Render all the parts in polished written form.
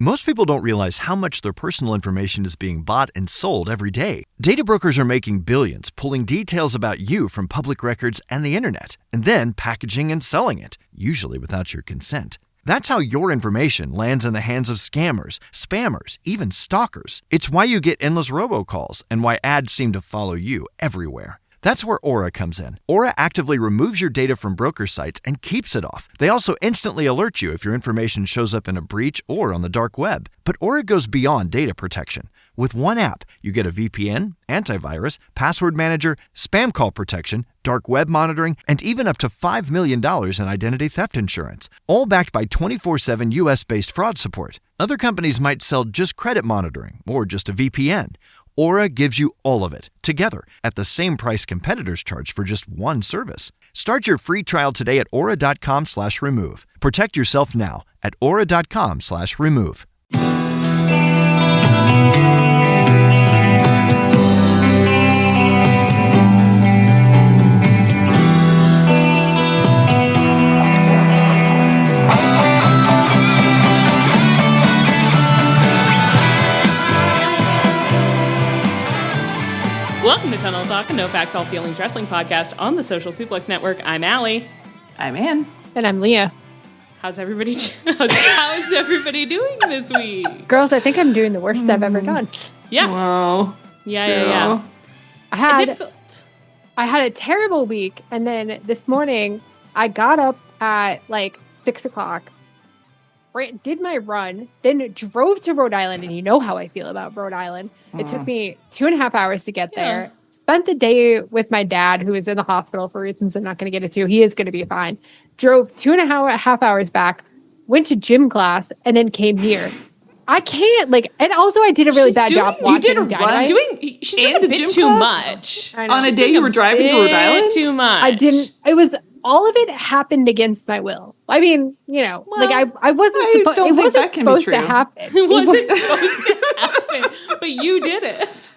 Most people don't realize how much their personal information is being bought and sold every day. Data brokers are making billions, pulling details about you from public records and the internet, and then packaging and selling it, usually without your consent. That's how your information lands in the hands of scammers, spammers, even stalkers. It's why you get endless robocalls and why ads seem to follow you everywhere. That's where Aura comes in. Aura actively removes your data from broker sites and keeps it off. They also instantly alert you if your information shows up in a breach or on the dark web. But Aura goes beyond data protection. With one app, you get a VPN, antivirus, password manager, spam call protection, dark web monitoring, and even up to $5 million in identity theft insurance. All backed by 24/7 US-based fraud support. Other companies might sell just credit monitoring or just a VPN. Aura gives you all of it, together, at the same price competitors charge for just one service. Start your free trial today at aura.com/remove. Protect yourself now at aura.com/remove. Welcome to Tunnel Talk, a no facts, all feelings wrestling podcast on the Social Suplex Network. I'm Allie. I'm Ann. And I'm Leah. How's everybody doing this week? Girls, I think I'm doing the worst I've ever done. Yeah. Wow. Yeah. I had a terrible week, and then this morning I got up at like 6 o'clock, did my run, then drove to Rhode Island, and you know how I feel about Rhode Island. It took me 2.5 hours to get there. Spent the day with my dad, who is in the hospital for reasons I'm not going to get into. He is going to be fine. Drove 2.5 hours back, went to gym class, and then came here. I can't, and also I did a really bad job watching Dynamite. She's doing a bit too much. On a day you were driving to Rhode Island? Too much. I didn't, all of it happened against my will. I mean, I wasn't supposed. It wasn't supposed to happen. It wasn't supposed to happen, but you did it.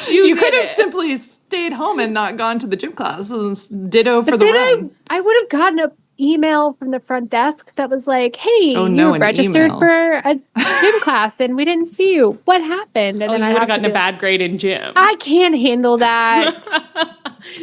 You could have simply stayed home and not gone to the gym classes. Ditto for the run. I would have gotten an email from the front desk that was like, "Hey, you were registered for a gym class and we didn't see you. What happened?" And then I would have gotten a bad grade in gym. I can't handle that.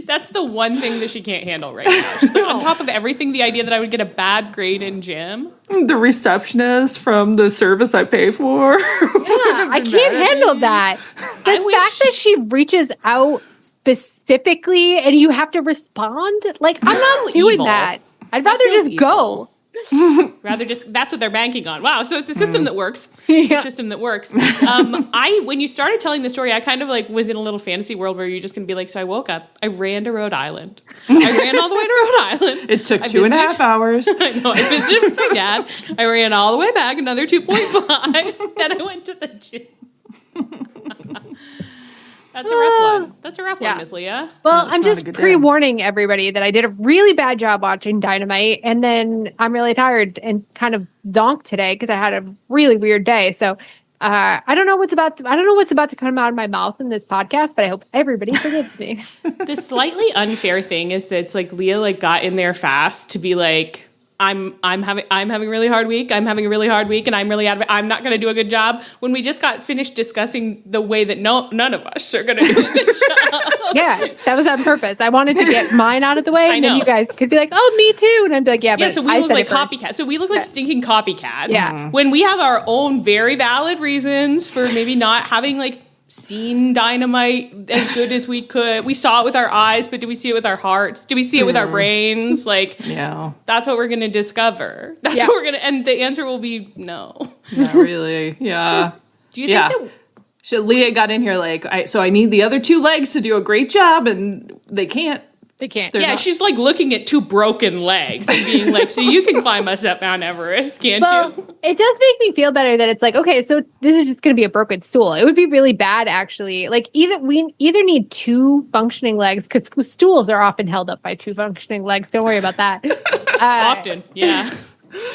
That's the one thing that she can't handle right now. She's like, on top of everything, the idea that I would get a bad grade in gym. The receptionist from the service I pay for. Yeah, I can't handle that. The fact that she reaches out specifically and you have to respond, I'm not doing that. I'd rather just go. That's what they're banking on. Wow, so it's a system that works. It's a system that works. When you started telling the story, I kind of was in a little fantasy world where you're just going to be like, so I woke up, I ran to Rhode Island. I ran all the way to Rhode Island. It took 2.5 hours. I know, I visited with my dad. I ran all the way back, another 2.5. Then I went to the gym. That's a rough one. That's a rough one, Miss Leah. Well, I'm just pre-warning everybody that I did a really bad job watching Dynamite, and then I'm really tired and kind of zonked today because I had a really weird day. So I don't know what's about to come out of my mouth in this podcast, but I hope everybody forgives me. The slightly unfair thing is that it's Leah got in there fast to be like, I'm having a really hard week. I'm having a really hard week, and I'm really out of it. I'm not going to do a good job. When we just got finished discussing the way that none of us are going to do a good job. Yeah, that was on purpose. I wanted to get mine out of the way, and then you guys could be like, "Oh, me too," and I'd be like, "Yeah, but so we look like copycats. So we look like stinking copycats. Yeah, when we have our own very valid reasons for maybe not having seen Dynamite as good as we could. We saw it with our eyes, but did we see it with our hearts? Did we see it with our brains? That's what we're going to discover. That's what we're going to, and the answer will be no. Not really. Yeah. Do you think that Leah got in here so I need the other two legs to do a great job, and they can't. They can't. She's looking at two broken legs and being like, so you can climb us up Mount Everest, can't you? It does make me feel better that it's okay, so this is just going to be a broken stool. It would be really bad, actually. We either need two functioning legs, because stools are often held up by two functioning legs. Don't worry about that. Often, yeah.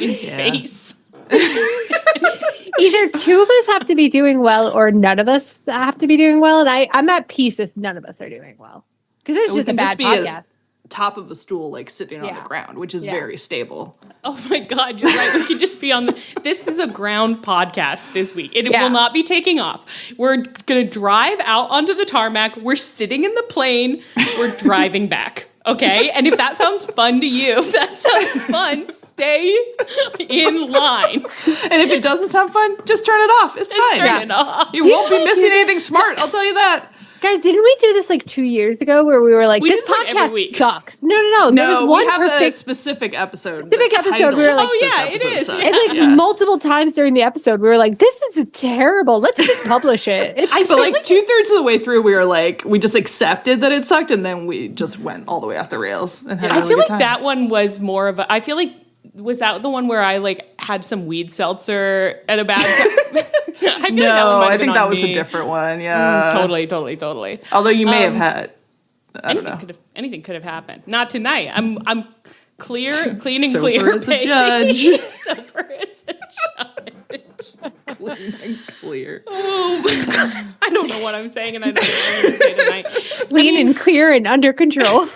In space. Either two of us have to be doing well, or none of us have to be doing well, and I'm at peace if none of us are doing well. Because it's just a bad podcast. top of a stool, like sitting on the ground, which is very stable. Oh my God, you're right. We could just be on this is a ground podcast this week. It will not be taking off. We're going to drive out onto the tarmac. We're sitting in the plane. We're driving back. Okay? And if that sounds fun to you, if that sounds fun, stay in line. And if it doesn't sound fun, just turn it off. It's fine. Turn it off. You won't be missing anything smart, I'll tell you that. Guys, didn't we do this like 2 years ago where we were like, this do it every podcast week. sucks? No. There was one we have a perfect specific episode. Specific that's episode, we were like, oh, yeah, this it episode is. sucks. It's like multiple times during the episode, we were like, this is terrible. Let's just publish it. I feel like 2/3 of the way through, we were like, we just accepted that it sucked, and then we just went all the way off the rails. And had a I really feel good like time. that one was more of a, I feel like, was that the one where I like had some weed seltzer at a bad time? I feel like that one might have I been think that on was me. a different one. Yeah, Totally. Although you may have had, I don't know. Anything could have happened. Not tonight. I'm clean and Sober clear. as a baby. judge. Sober as a judge. Clean and clear. Oh, I don't know what I'm saying, and I don't know what I'm going to say tonight. clean and clear and under control.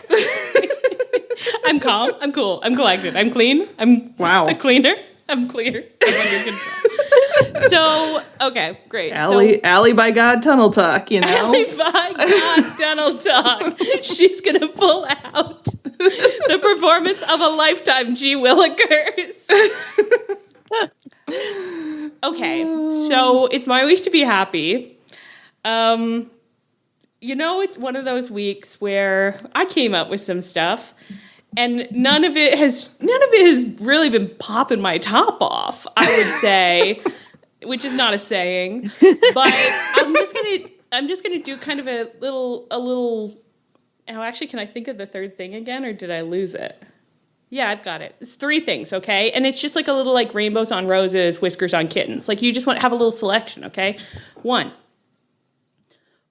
I'm calm. I'm cool. I'm collected. I'm clean. I'm Wow. a cleaner. I'm clear. I'm under control. So, okay, great. Alley by God tunnel talk, you know? Alley by God tunnel talk. She's going to pull out the performance of a lifetime, G. Willikers. Okay, so it's my week to be happy. You know, it's one of those weeks where I came up with some stuff, and none of it has really been popping my top off, I would say, which is not a saying, but I'm just gonna do kind of a little. Oh, actually, can I think of the third thing again, or did I lose it? Yeah, I've got it. It's 3 things, okay? And it's just like a little like rainbows on roses, whiskers on kittens. Like you just want to have a little selection, okay? 1.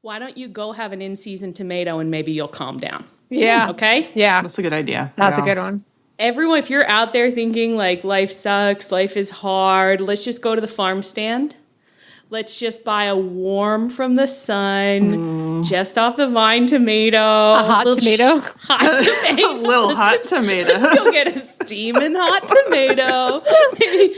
Why don't you go have an in-season tomato and maybe you'll calm down? Yeah. Okay? Yeah. That's a good idea. That's a good one. Everyone, if you're out there thinking like life sucks, life is hard, let's just go to the farm stand. Let's just buy a warm from the sun, just off the vine tomato. A hot tomato? Hot tomato. A little hot tomato. Let's go get a steaming hot tomato. Maybe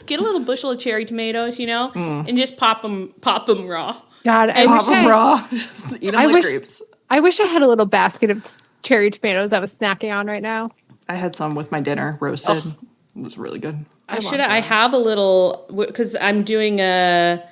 get a little bushel of cherry tomatoes, you know, and just pop them raw. God, I Pop wish them I, raw. Just eat them I like wish- grapes. I wish I had a little basket of cherry tomatoes I was snacking on right now. I had some with my dinner, roasted. It was really good. I have a little, because I'm doing a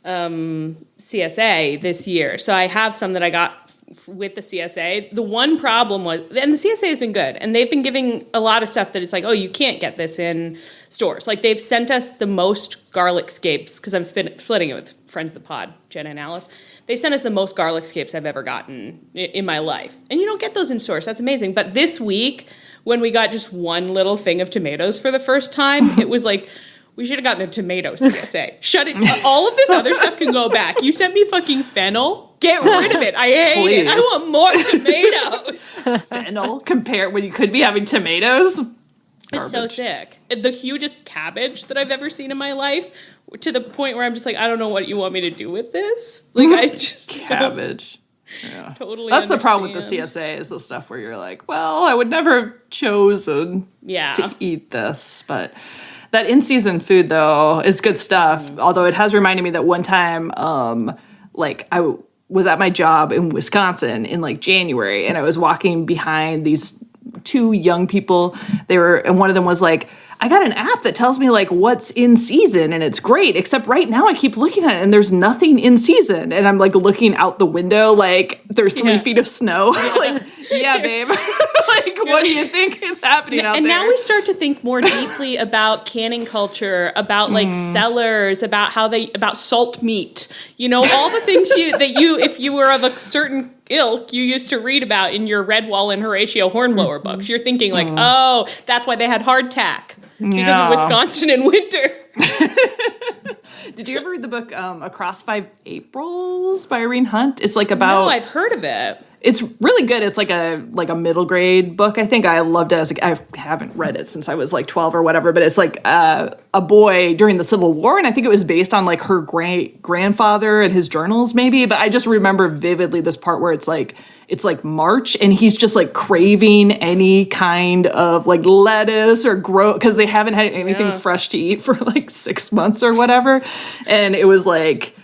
CSA this year. So I have some that I got with the CSA. The one problem was, and the CSA has been good, and they've been giving a lot of stuff that it's like, oh, you can't get this in stores. Like they've sent us the most garlic scapes, because I'm splitting it with friends of the pod, Jenna and Alice. They sent us the most garlic scapes I've ever gotten in my life. And you don't get those in stores. That's amazing. But this week, when we got just one little thing of tomatoes for the first time, it was like, we should have gotten a tomato CSA. Shut it. All of this other stuff can go back. You sent me fucking fennel. Get rid of it. I hate it. I want more tomatoes. Fennel compared when you could be having tomatoes. It's so sick. The hugest cabbage that I've ever seen in my life, to the point where I'm just like, I don't know what you want me to do with this. Like, I just Cabbage. Yeah. totally That's the problem with the understand. CSA is the stuff where you're like, well, I would never have chosen Yeah. to eat this. But that in-season food, though, is good stuff. Although it has reminded me that one time, like, I was at my job in Wisconsin in, like, January, and I was walking behind these 2 young people. And one of them was like, I got an app that tells me like what's in season and it's great, except right now I keep looking at it and there's nothing in season. And I'm like looking out the window like there's 3 feet of snow. Like, yeah, babe. Like, what do you think is happening out and there? now we start to think more deeply about canning culture, about like cellars, about about salt meat, you know, all the things if you were of a certain ilk you used to read about in your Redwall and Horatio Hornblower books. You're thinking like, oh, that's why they had hardtack because of Wisconsin in winter. Did you ever read the book Across 5 Aprils by Irene Hunt? It's like about... No, I've heard of it. It's really good. It's like a middle grade book. I think I loved it I haven't read it since I was like 12 or whatever, but it's like a boy during the Civil War, and I think it was based on like her great grandfather and his journals maybe, but I just remember vividly this part where it's like it's like March and he's just like craving any kind of like lettuce or because they haven't had anything fresh to eat for like 6 months or whatever. And it was like,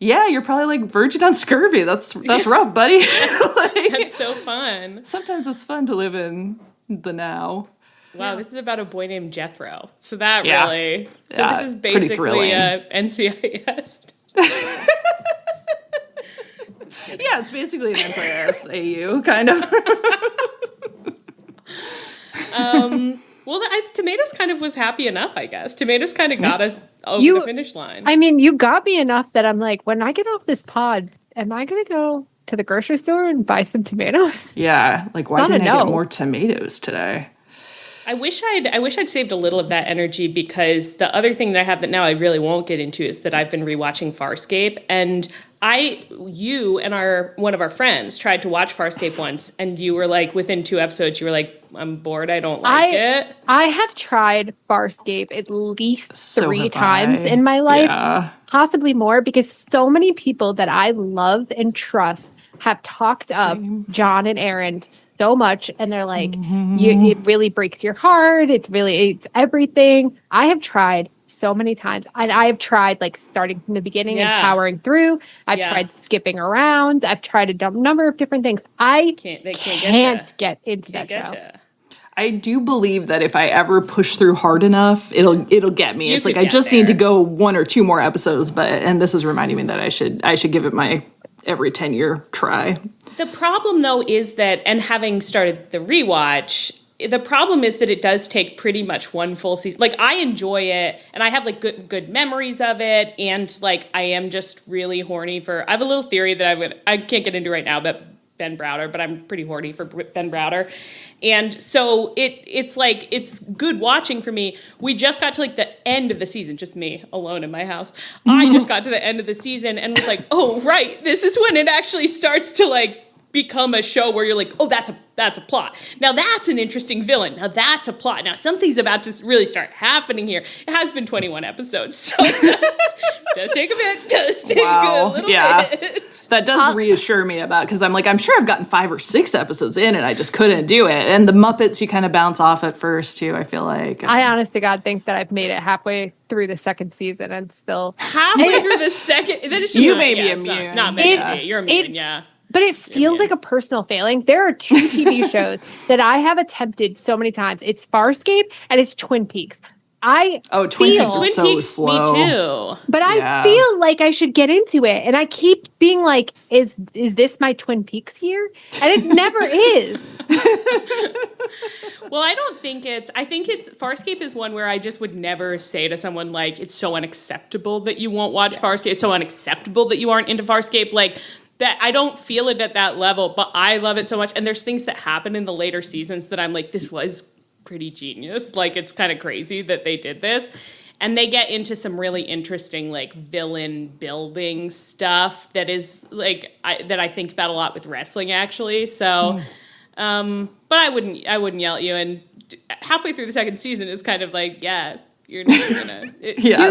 yeah, you're probably like verging on scurvy. That's rough, buddy. Like, That's so fun. Sometimes it's fun to live in the now. Wow, this is about a boy named Jethro. So that really... So this is pretty basically thrilling. NCIS. Yeah, it's basically an NCIS AU, kind of. Well, Tomatoes kind of was happy enough, I guess. Tomatoes kind of got us over the finish line. I mean, you got me enough that I'm like, when I get off this pod, am I going to go to the grocery store and buy some tomatoes? Yeah, like why didn't I get more tomatoes today? I wish I'd saved a little of that energy, because the other thing that I have that now I really won't get into is that I've been rewatching Farscape, and you and one of our friends tried to watch Farscape once, and you were like, within 2 episodes, you were like, I'm bored, I don't like it. I have tried Farscape at least 3 times in my life, possibly more, because so many people that I love and trust have talked up John and Aaron so much, and they're like, it really breaks your heart. It's everything. I have tried so many times. I have tried like starting from the beginning and powering through. I've tried skipping around. I've tried a number of different things. I can't get into that show. I do believe that if I ever push through hard enough, it'll get me. It's like I just need to go 1 or 2 more episodes, and this is reminding me that I should give it my every 10-year try. The problem, though, is that, and having started the rewatch, the problem is that it does take pretty much 1 full season. Like, I enjoy it, and I have, like, good memories of it, and, like, I am just really horny for... I have a little theory that I can't get into right now, but Ben Browder, but I'm pretty horny for Ben Browder. And so it's like, it's good watching for me. We just got to like the end of the season, just me alone in my house. I just got to the end of the season and was like, oh, right, this is when it actually starts to like become a show where you're like, oh, that's a plot. Now that's an interesting villain. Now that's a plot. Now something's about to really start happening here. It has been 21 episodes, so it does take a bit. Does take a little bit. That does reassure me about, because I'm like, I'm sure I've gotten 5 or 6 episodes in and I just couldn't do it. And the Muppets you kind of bounce off at first too, I feel like. I honest to God think that I've made it halfway through the 2nd season and still... Halfway through the second... You may be immune. Not me. You're immune, yeah. But it feels like a personal failing. There are 2 TV shows that I have attempted so many times. It's Farscape and it's Twin Peaks. Twin Peaks is so slow. Me too. But I feel like I should get into it. And I keep being like, is this my Twin Peaks year? And it never is. Well, I think it's Farscape is one where I just would never say to someone like, it's so unacceptable that you won't watch Farscape. It's so unacceptable that you aren't into Farscape. Like, that I don't feel it at that level, but I love it so much. And there's things that happen in the later seasons that I'm like, this was pretty genius. Like, it's kind of crazy that they did this. And they get into some really interesting, like, villain building stuff that is, like, that I think about a lot with wrestling, actually. So, but I wouldn't yell at you. And halfway through the 2nd season is kind of like, yeah, you're not gonna...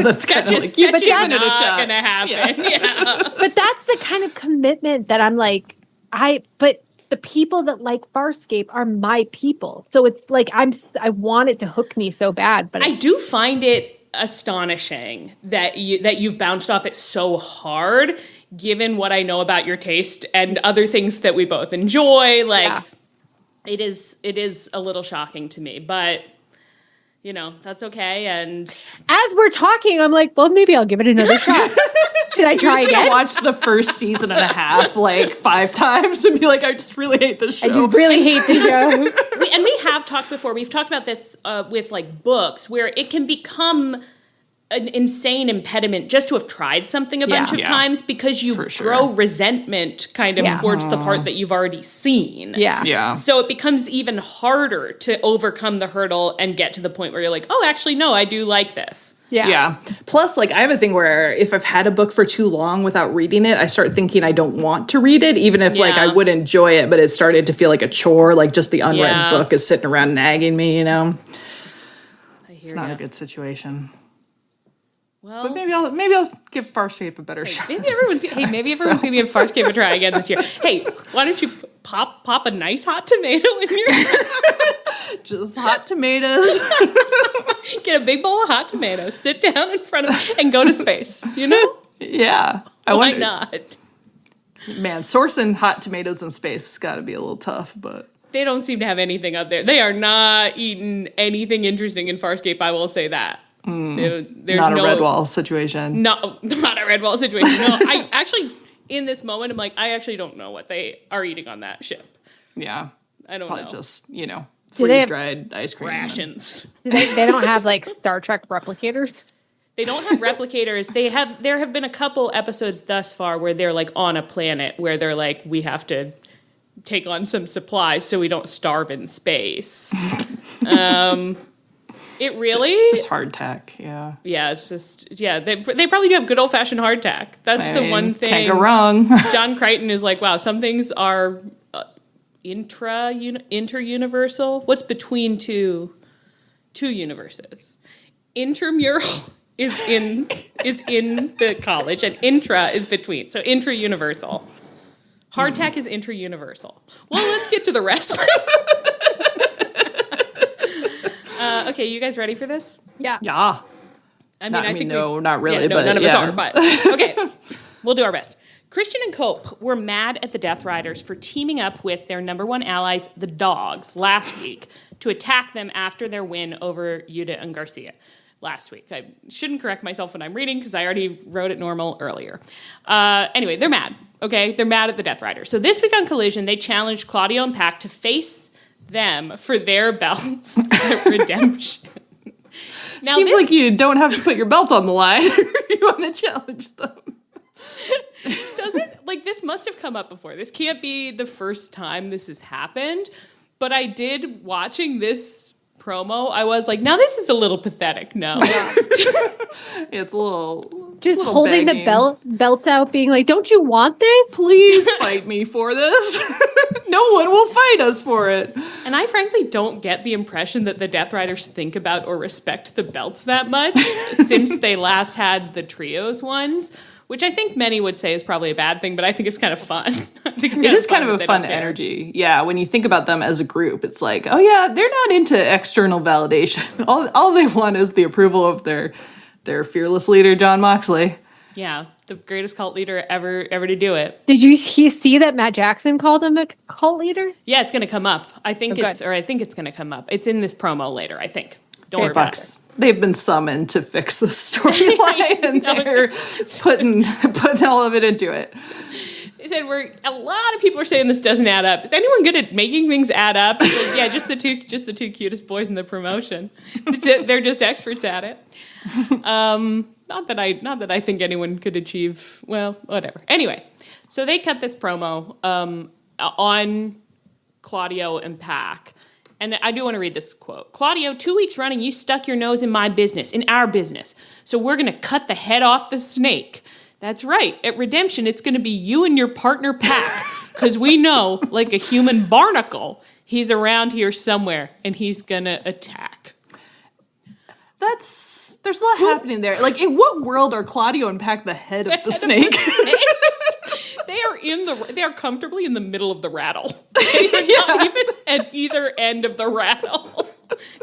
that's kind of like... But that's not gonna happen. Yeah. But that's the kind of commitment that I'm like, but the people that like Farscape are my people. So it's like, I want it to hook me so bad. But I do find it astonishing that you've bounced off it so hard, given what I know about your taste and other things that we both enjoy. Like, it is a little shocking to me, but... You know, that's okay. And as we're talking, I'm like, well, maybe I'll give it another shot. Should I try again? Watch the first season and a half like 5 times and be like, I just really hate this show. I just really hate the show. And we have talked before. We've talked about this with like books, where it can become an insane impediment just to have tried something a bunch of times, because you grow resentment kind of towards the part that you've already seen. Yeah. So it becomes even harder to overcome the hurdle and get to the point where you're like, oh, actually, no, I do like this. Yeah. Plus, like, I have a thing where if I've had a book for too long without reading it, I start thinking I don't want to read it, even if, like, I would enjoy it, but it started to feel like a chore, like just the unread book is sitting around nagging me, you know? I hear It's not a good situation. Well, but maybe I'll give Farscape a better shot. Maybe everyone's gonna give Farscape a try again this year. Hey, why don't you pop a nice hot tomato in your just hot tomatoes. Get a big bowl of hot tomatoes, sit down in front of and go to space. You know? Yeah. Why not? Man, sourcing hot tomatoes in space has got to be a little tough, but they don't seem to have anything up there. They are not eating anything interesting in Farscape. I will say that. There's not a Redwall situation. Not a Redwall situation. No, I actually, in this moment, I'm like, I actually don't know what they are eating on that ship. Yeah. I don't Probably know. Just, freeze-dried ice cream. Rations. They don't have, like, Star Trek replicators? They don't have replicators. There have been a couple episodes thus far where they're, like, on a planet where they're like, we have to take on some supplies so we don't starve in space. It really? It's just hardtack, yeah. Yeah, it's just, they probably do have good old-fashioned hardtack. That's the one thing. Can't go wrong. John Crichton is like, wow, some things are inter-universal. What's between two universes? Intramural is in the college, and intra is between. So intra-universal. Hardtack is intra-universal. Well, let's get to the wrestling. Okay, you guys ready for this? Yeah. Yeah. I think no, not really. No, but none of us are. But okay, we'll do our best. Christian and Cope were mad at the Death Riders for teaming up with their number one allies, the Dogs, last week to attack them after their win over Yuta and Garcia last week. I shouldn't correct myself when I'm reading because I already wrote it normal earlier. Anyway, they're mad. Okay, they're mad at the Death Riders. So this week on Collision, they challenged Claudio and Pac to face them for their belts at Redemption. Now, Seems like you don't have to put your belt on the line if you want to challenge them. Doesn't, like, this must have come up before. This can't be the first time this has happened. But I did, watching this promo, I was like, now this is a little pathetic. No. It's a little... Just little holding begging. the belt out, being like, don't you want this? Please fight me for this. No one will fight us for it. And I frankly don't get the impression that the Death Riders think about or respect the belts that much since they last had the trios ones, which I think many would say is probably a bad thing, but I think it's kind of fun. It is kind of a fun energy. Yeah, when you think about them as a group, it's like, oh yeah, they're not into external validation. All they want is the approval of their fearless leader, John Moxley. Yeah, the greatest cult leader ever to do it. Did you see that Matt Jackson called him a cult leader? Yeah, it's going to come up. I think it's going to come up. It's in this promo later, I think. Don't worry about it. They've been summoned to fix the storyline, and they're putting all of it into it. They said a lot of people are saying this doesn't add up. Is anyone good at making things add up? It's like, yeah, just the two cutest boys in the promotion. They're just experts at it. Not that I think anyone could achieve. Well, whatever. Anyway, so they cut this promo on Claudio and Pac. And I do want to read this quote. Claudio, 2 weeks running, you stuck your nose in my business, in our business. So we're going to cut the head off the snake. That's right. At Redemption, it's going to be you and your partner, Pac. Because we know, like a human barnacle, he's around here somewhere, and he's going to attack. There's a lot happening there. Like, in what world are Claudio and Pac the head of the snake? They are comfortably in the middle of the rattle. They are not even at either end of the rattle.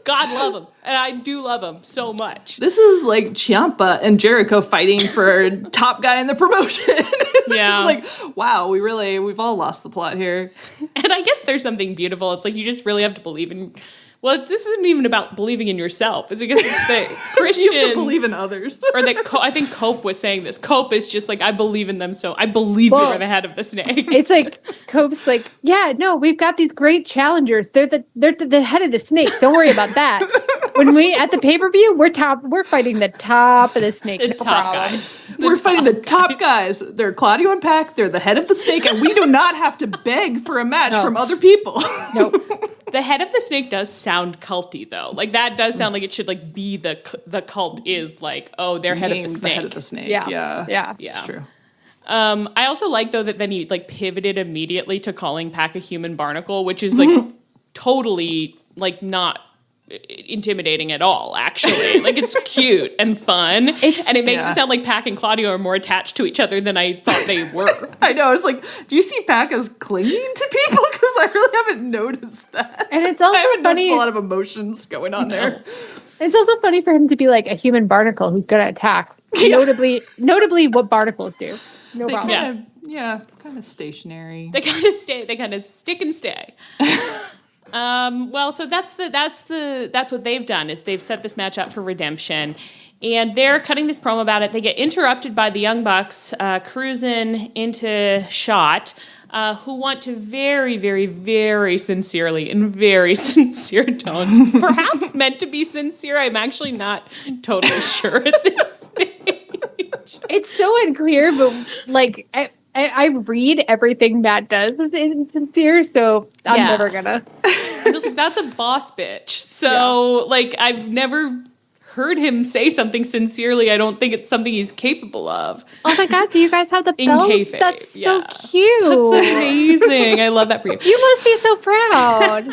God love them. And I do love them so much. This is like Ciampa and Jericho fighting for top guy in the promotion. Yeah. Like, wow, we've all lost the plot here. And I guess there's something beautiful. It's like you just really have to believe in... Well, this isn't even about believing in yourself. It's because it's the Christian... You have to believe in others. Or that I think Cope was saying this. Cope is just like, I believe in them, so I believe you are the head of the snake. It's like, Cope's like, yeah, no, we've got these great challengers. They're the head of the snake. Don't worry about that. When we, at the pay-per-view, we're fighting the top of the snake. The no top problem. guys. We're fighting the top guys. They're Claudio and Pac. They're the head of the snake, and we do not have to beg for a match from other people. Nope. The head of the snake does sound culty, though. Like, that does sound like it should, like, be the cult is, like, oh, they're head of the snake. The head of the snake. Yeah. It's true. I also like, though, that then he, like, pivoted immediately to calling Pac a human barnacle, which is, like, totally, like, not intimidating at all, actually. Like, it's cute and fun. And it makes it sound like Pac and Claudio are more attached to each other than I thought they were. I know. I was like, do you see Pac as clinging to people? Because I really haven't noticed that. And it's also I haven't funny. noticed a lot of emotions going on there. It's also funny for him to be like a human barnacle who's going to attack. Notably what barnacles do. No problem. Kind of stationary. They kind of stick and stay. Well, so that's what they've done, is they've set this match up for redemption, and they're cutting this promo about it. They get interrupted by the Young Bucks cruising into shot, who want to very, very, very sincerely, in very sincere tones, perhaps meant to be sincere. I'm actually not totally sure at this stage. It's so unclear, but like I read everything Matt does as insincere, so I'm never gonna. I'm just like, that's a boss bitch. So, like, I've never heard him say something sincerely. I don't think it's something he's capable of. Oh my God, do you guys have the belt? Kayfabe, That's so cute. That's amazing. I love that for you. You must be so proud.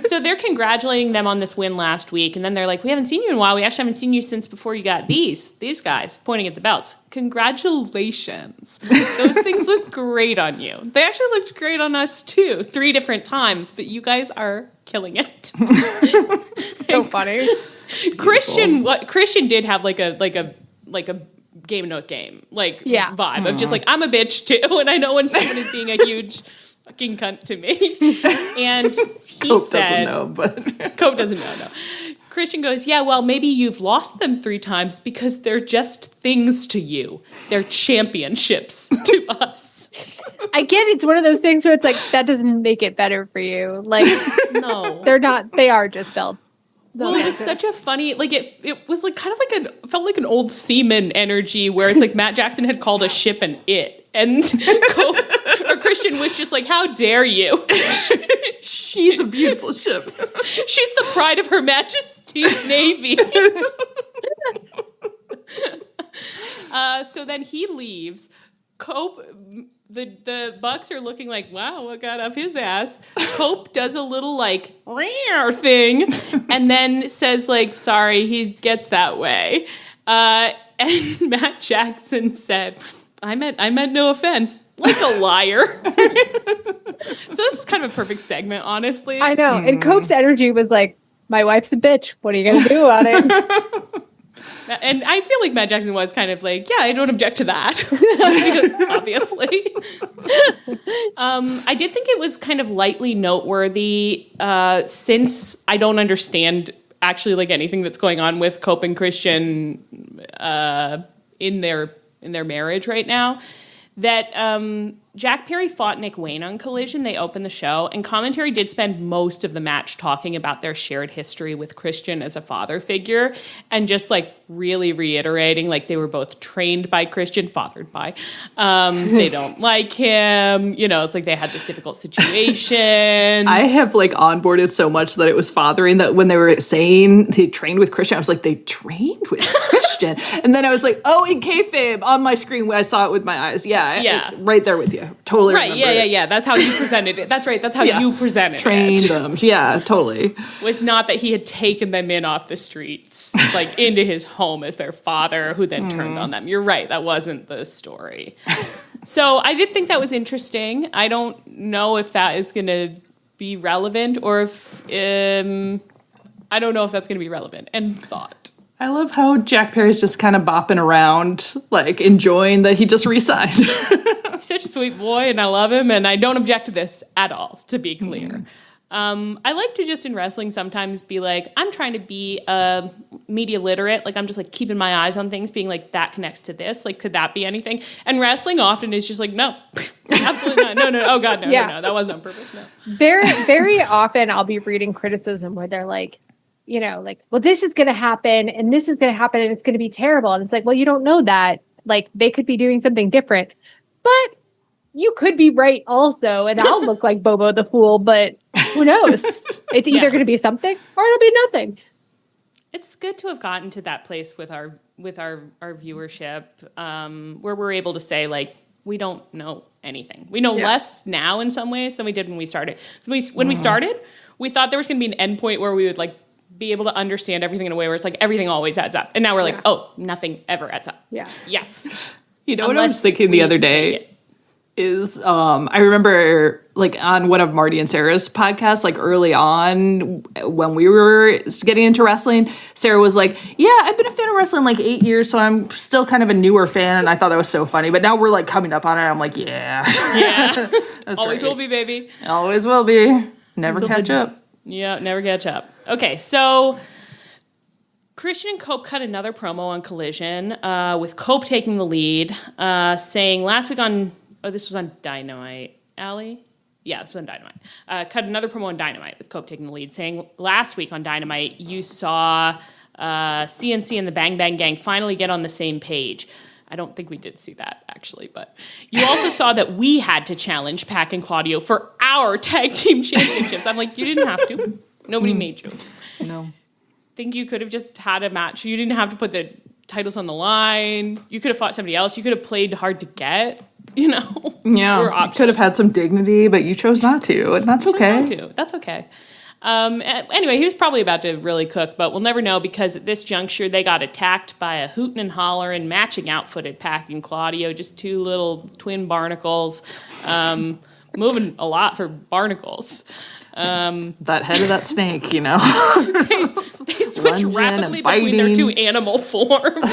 So they're congratulating them on this win last week, and then they're like, we haven't seen you in a while. We actually haven't seen you since before you got these guys, pointing at the belts. Congratulations. Those things look great on you. They actually looked great on us too, 3 different times, but you guys are killing it. So funny. Christian did have like a game and nose game vibe of just like, I'm a bitch too, and I know when someone is being a huge fucking cunt to me. And he Cope said, doesn't know, but Cope doesn't know. No. Christian goes, yeah, well, maybe you've lost them 3 times because they're just things to you. They're championships to us. I get it's one of those things where it's like, that doesn't make it better for you. Like, no, they're not. They are just belts. Well, it was such a funny, like, it was like kind of like felt like an old seaman energy where it's like Matt Jackson had called a ship an it. And Christian was just like, how dare you? She's a beautiful ship. She's the pride of Her Majesty's Navy. So then he leaves. Cope, the Bucks are looking like, wow, what got up his ass? Cope does a little like "Rear" thing, and then says like, sorry, he gets that way. And Matt Jackson said, I meant no offense, like a liar. So this is kind of a perfect segment, honestly. I know. And Cope's energy was like, my wife's a bitch. What are you going to do about it? And I feel like Matt Jackson was kind of like, yeah, I don't object to that. Obviously. I did think it was kind of lightly noteworthy since I don't understand actually like anything that's going on with Cope and Christian in their marriage right now, that Jack Perry fought Nick Wayne on Collision. They opened the show, and commentary did spend most of the match talking about their shared history with Christian as a father figure, and just like really reiterating like they were both trained by Christian, fathered by. They don't like him. You know, it's like they had this difficult situation. I have like onboarded so much that it was fathering that when they were saying they trained with Christian, I was like, they trained with Christian? And then I was like, oh, in kayfabe on my screen when I saw it with my eyes. Yeah. Right there with you. Totally right, yeah. That's how you presented it. That's right. That's how you presented Trained it. them. Yeah, totally. Was not that he had taken them in off the streets, like into his home as their father, who then turned on them. You're right. That wasn't the story. So I did think that was interesting. I don't know if that is going to be relevant or if I don't know if that's going to be relevant. End thought. I love how Jack Perry's just kind of bopping around, like enjoying that he just re-signed. He's such a sweet boy, and I love him, and I don't object to this at all, to be clear. I like to just in wrestling sometimes be like, I'm trying to be media literate. Like, I'm just like keeping my eyes on things, being like, that connects to this. Like, could that be anything? And wrestling often is just like, no, absolutely not. No. Oh God, no, no. That wasn't on purpose. No. Very, very often I'll be reading criticism where they're like, you know, like, well, this is going to happen and this is going to happen and it's going to be terrible. And it's like, well, you don't know that. Like, they could be doing something different, but you could be right also. And I'll look like Bobo the Fool, but who knows? It's either going to be something or it'll be nothing. It's good to have gotten to that place with our viewership, where we're able to say, like, we don't know anything. We know less now in some ways than we did when we started. So when we started, we thought there was going to be an endpoint where we would like be able to understand everything in a way where it's like everything always adds up. And now we're like, oh, nothing ever adds up. Yeah. Yes. You know what I was thinking the other day is I remember like on one of Marty and Sarah's podcasts, like early on when we were getting into wrestling, Sarah was like, yeah, I've been a fan of wrestling like 8 years, so I'm still kind of a newer fan. And I thought that was so funny. But now we're like coming up on it. I'm like, yeah. Yeah. That's Always right. will be, baby. Always will be. Never catch up. Yeah, never catch up. Okay, so Christian and Cope cut another promo on Collision with Cope taking the lead, saying last week on... Oh, this was on Dynamite. Allie? Yeah, this was on Dynamite. Cut another promo on Dynamite with Cope taking the lead, saying last week on Dynamite you saw CNC and the Bang Bang Gang finally get on the same page. I don't think we did see that, actually, but you also saw that we had to challenge Pac and Claudio for our tag team championships. I'm like, you didn't have to. Nobody made you. No. Think you could have just had a match. You didn't have to put the titles on the line. You could have fought somebody else. You could have played hard to get. You know, yeah, could have had some dignity, but you chose not to, and that's okay. That's okay. Anyway, he was probably about to really cook, but we'll never know because at this juncture they got attacked by a hootin' and hollerin', matching outfitted Pac and Claudio, just two little twin barnacles, moving a lot for barnacles. That head of that snake, you know. they switch rapidly between their two animal forms.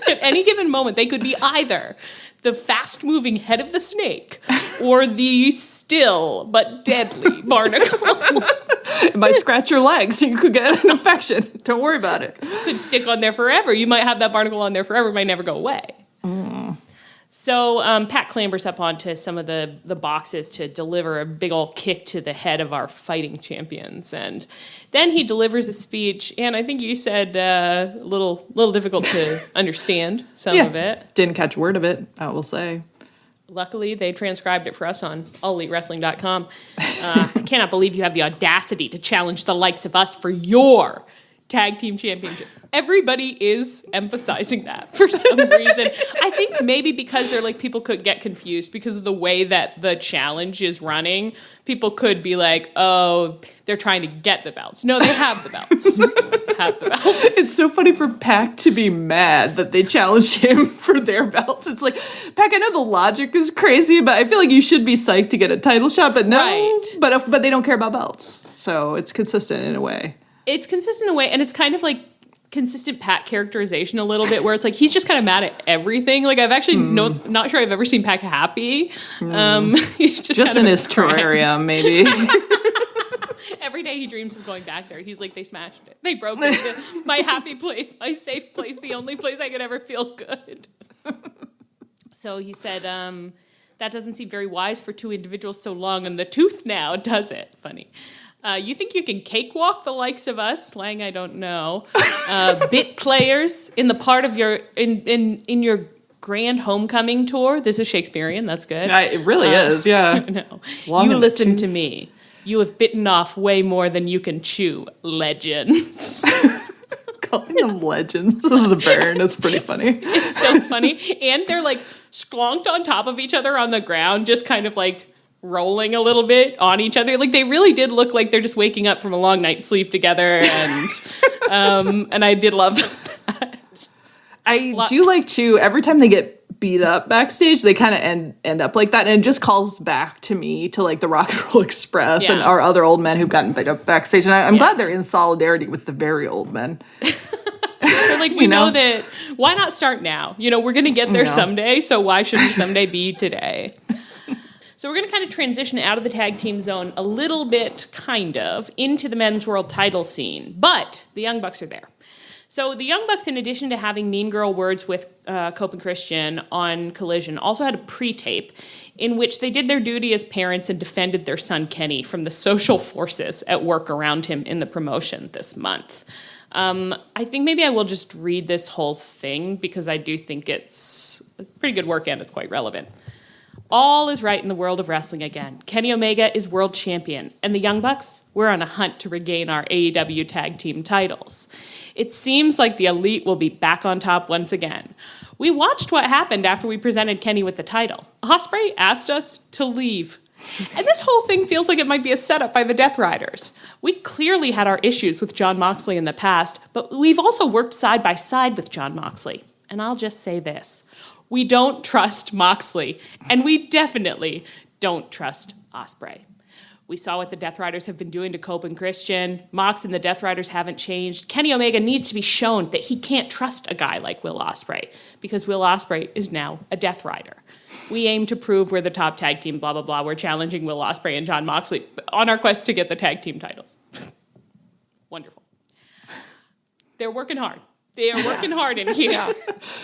At any given moment, they could be either the fast-moving head of the snake or the still but deadly barnacle. It might scratch your legs. You could get an infection. Don't worry about it. Could stick on there forever. You might have that barnacle on there forever. It might never go away. So Pat clambers up onto some of the boxes to deliver a big old kick to the head of our fighting champions. And then he delivers a speech, and I think you said a little difficult to understand some of it. Didn't catch a word of it, I will say. Luckily, they transcribed it for us on AllEliteWrestling.com. I cannot believe you have the audacity to challenge the likes of us for your tag team championships. Everybody is emphasizing that for some reason. I think maybe because they're like, people could get confused because of the way that the challenge is running. People could be like, oh, they're trying to get the belts. No, they have the belts. It's so funny for Pac to be mad that they challenged him for their belts. It's like, Pac, I know the logic is crazy, but I feel like you should be psyched to get a title shot, but no. Right. But they don't care about belts. So it's consistent in a way. It's consistent in a way, and it's kind of like consistent Pac characterization a little bit, where it's like he's just kind of mad at everything. Like I've actually not sure I've ever seen Pac happy. He's just kind in of his terrarium, maybe. Every day he dreams of going back there. He's like, they smashed it. They broke it. My happy place, my safe place, the only place I could ever feel good. So he said, that doesn't seem very wise for two individuals so long in the tooth now, does it? Funny. You think you can cakewalk the likes of us? Slang I don't know. Bit players in the part of your in your grand homecoming tour. This is Shakespearean. That's good. It really is. Yeah. No. Long You listen to me. You have bitten off way more than you can chew. Legends. Calling them legends. This is a burn. It's pretty funny. It's so funny. And they're like sklonked on top of each other on the ground, just kind of like rolling a little bit on each other. Like they really did look like they're just waking up from a long night's sleep together. And I did love that. I do like too, every time they get beat up backstage, they kind of end up like that. And it just calls back to me to like the Rock and Roll Express and our other old men who've gotten beat up backstage. And I'm glad they're in solidarity with the very old men. They're like, we know that, why not start now? You know, we're going to get there someday, so why shouldn't someday be today? So we're going to kind of transition out of the tag team zone a little bit, kind of, into the men's world title scene. But the Young Bucks are there. So the Young Bucks, in addition to having mean girl words with Cope and Christian on Collision, also had a pre-tape in which they did their duty as parents and defended their son Kenny from the social forces at work around him in the promotion this month. I think maybe I will just read this whole thing because I do think it's pretty good work and it's quite relevant. All is right in the world of wrestling again. Kenny Omega is world champion, and the Young Bucks, we're on a hunt to regain our AEW tag team titles. It seems like the Elite will be back on top once again. We watched what happened after we presented Kenny with the title. Ospreay asked us to leave. And this whole thing feels like it might be a setup by the Death Riders. We clearly had our issues with Jon Moxley in the past, but we've also worked side by side with Jon Moxley. And I'll just say this. We don't trust Moxley, and we definitely don't trust Ospreay. We saw what the Death Riders have been doing to Cope and Christian. Mox and the Death Riders haven't changed. Kenny Omega needs to be shown that he can't trust a guy like Will Ospreay, because Will Ospreay is now a Death Rider. We aim to prove we're the top tag team, blah, blah, blah. We're challenging Will Ospreay and Jon Moxley on our quest to get the tag team titles. Wonderful. They're working hard. They are working hard in here.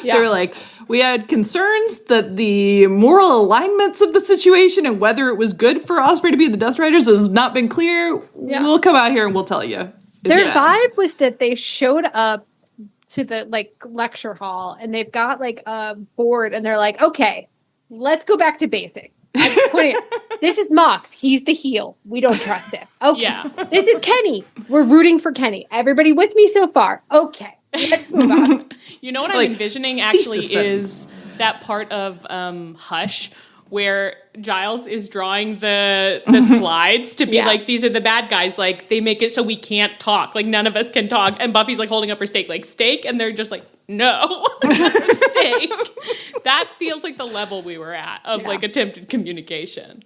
Yeah. They were like, we had concerns that the moral alignments of the situation and whether it was good for Ospreay to be the Death Riders has not been clear. Yeah. We'll come out here and we'll tell you. Their vibe was that they showed up to the lecture hall and they've got a board and they're like, okay, let's go back to basic. This is Mox. He's the heel. We don't trust him. Okay. Yeah. This is Kenny. We're rooting for Kenny. Everybody with me so far? Okay. Let's move on. You know what I'm envisioning actually is that part of Hush where Giles is drawing the slides to be these are the bad guys. They make it so we can't talk. None of us can talk. And Buffy's holding up her steak, steak. And they're just no, steak. That feels like the level we were at of attempted communication.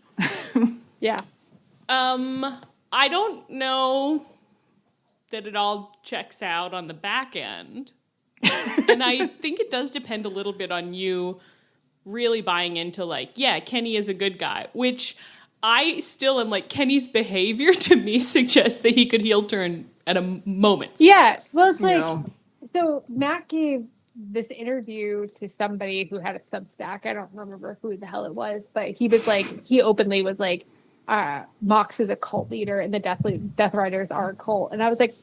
Yeah. I don't know that it all checks out on the back end. And I think it does depend a little bit on you really buying into Kenny is a good guy, which I still am Kenny's behavior to me suggests that he could heel turn at a moment's notice. Well, it's so Matt gave this interview to somebody who had a Substack. I don't remember who the hell it was, but he was he openly was Mox is a cult leader and the Death Riders are a cult. And I was like,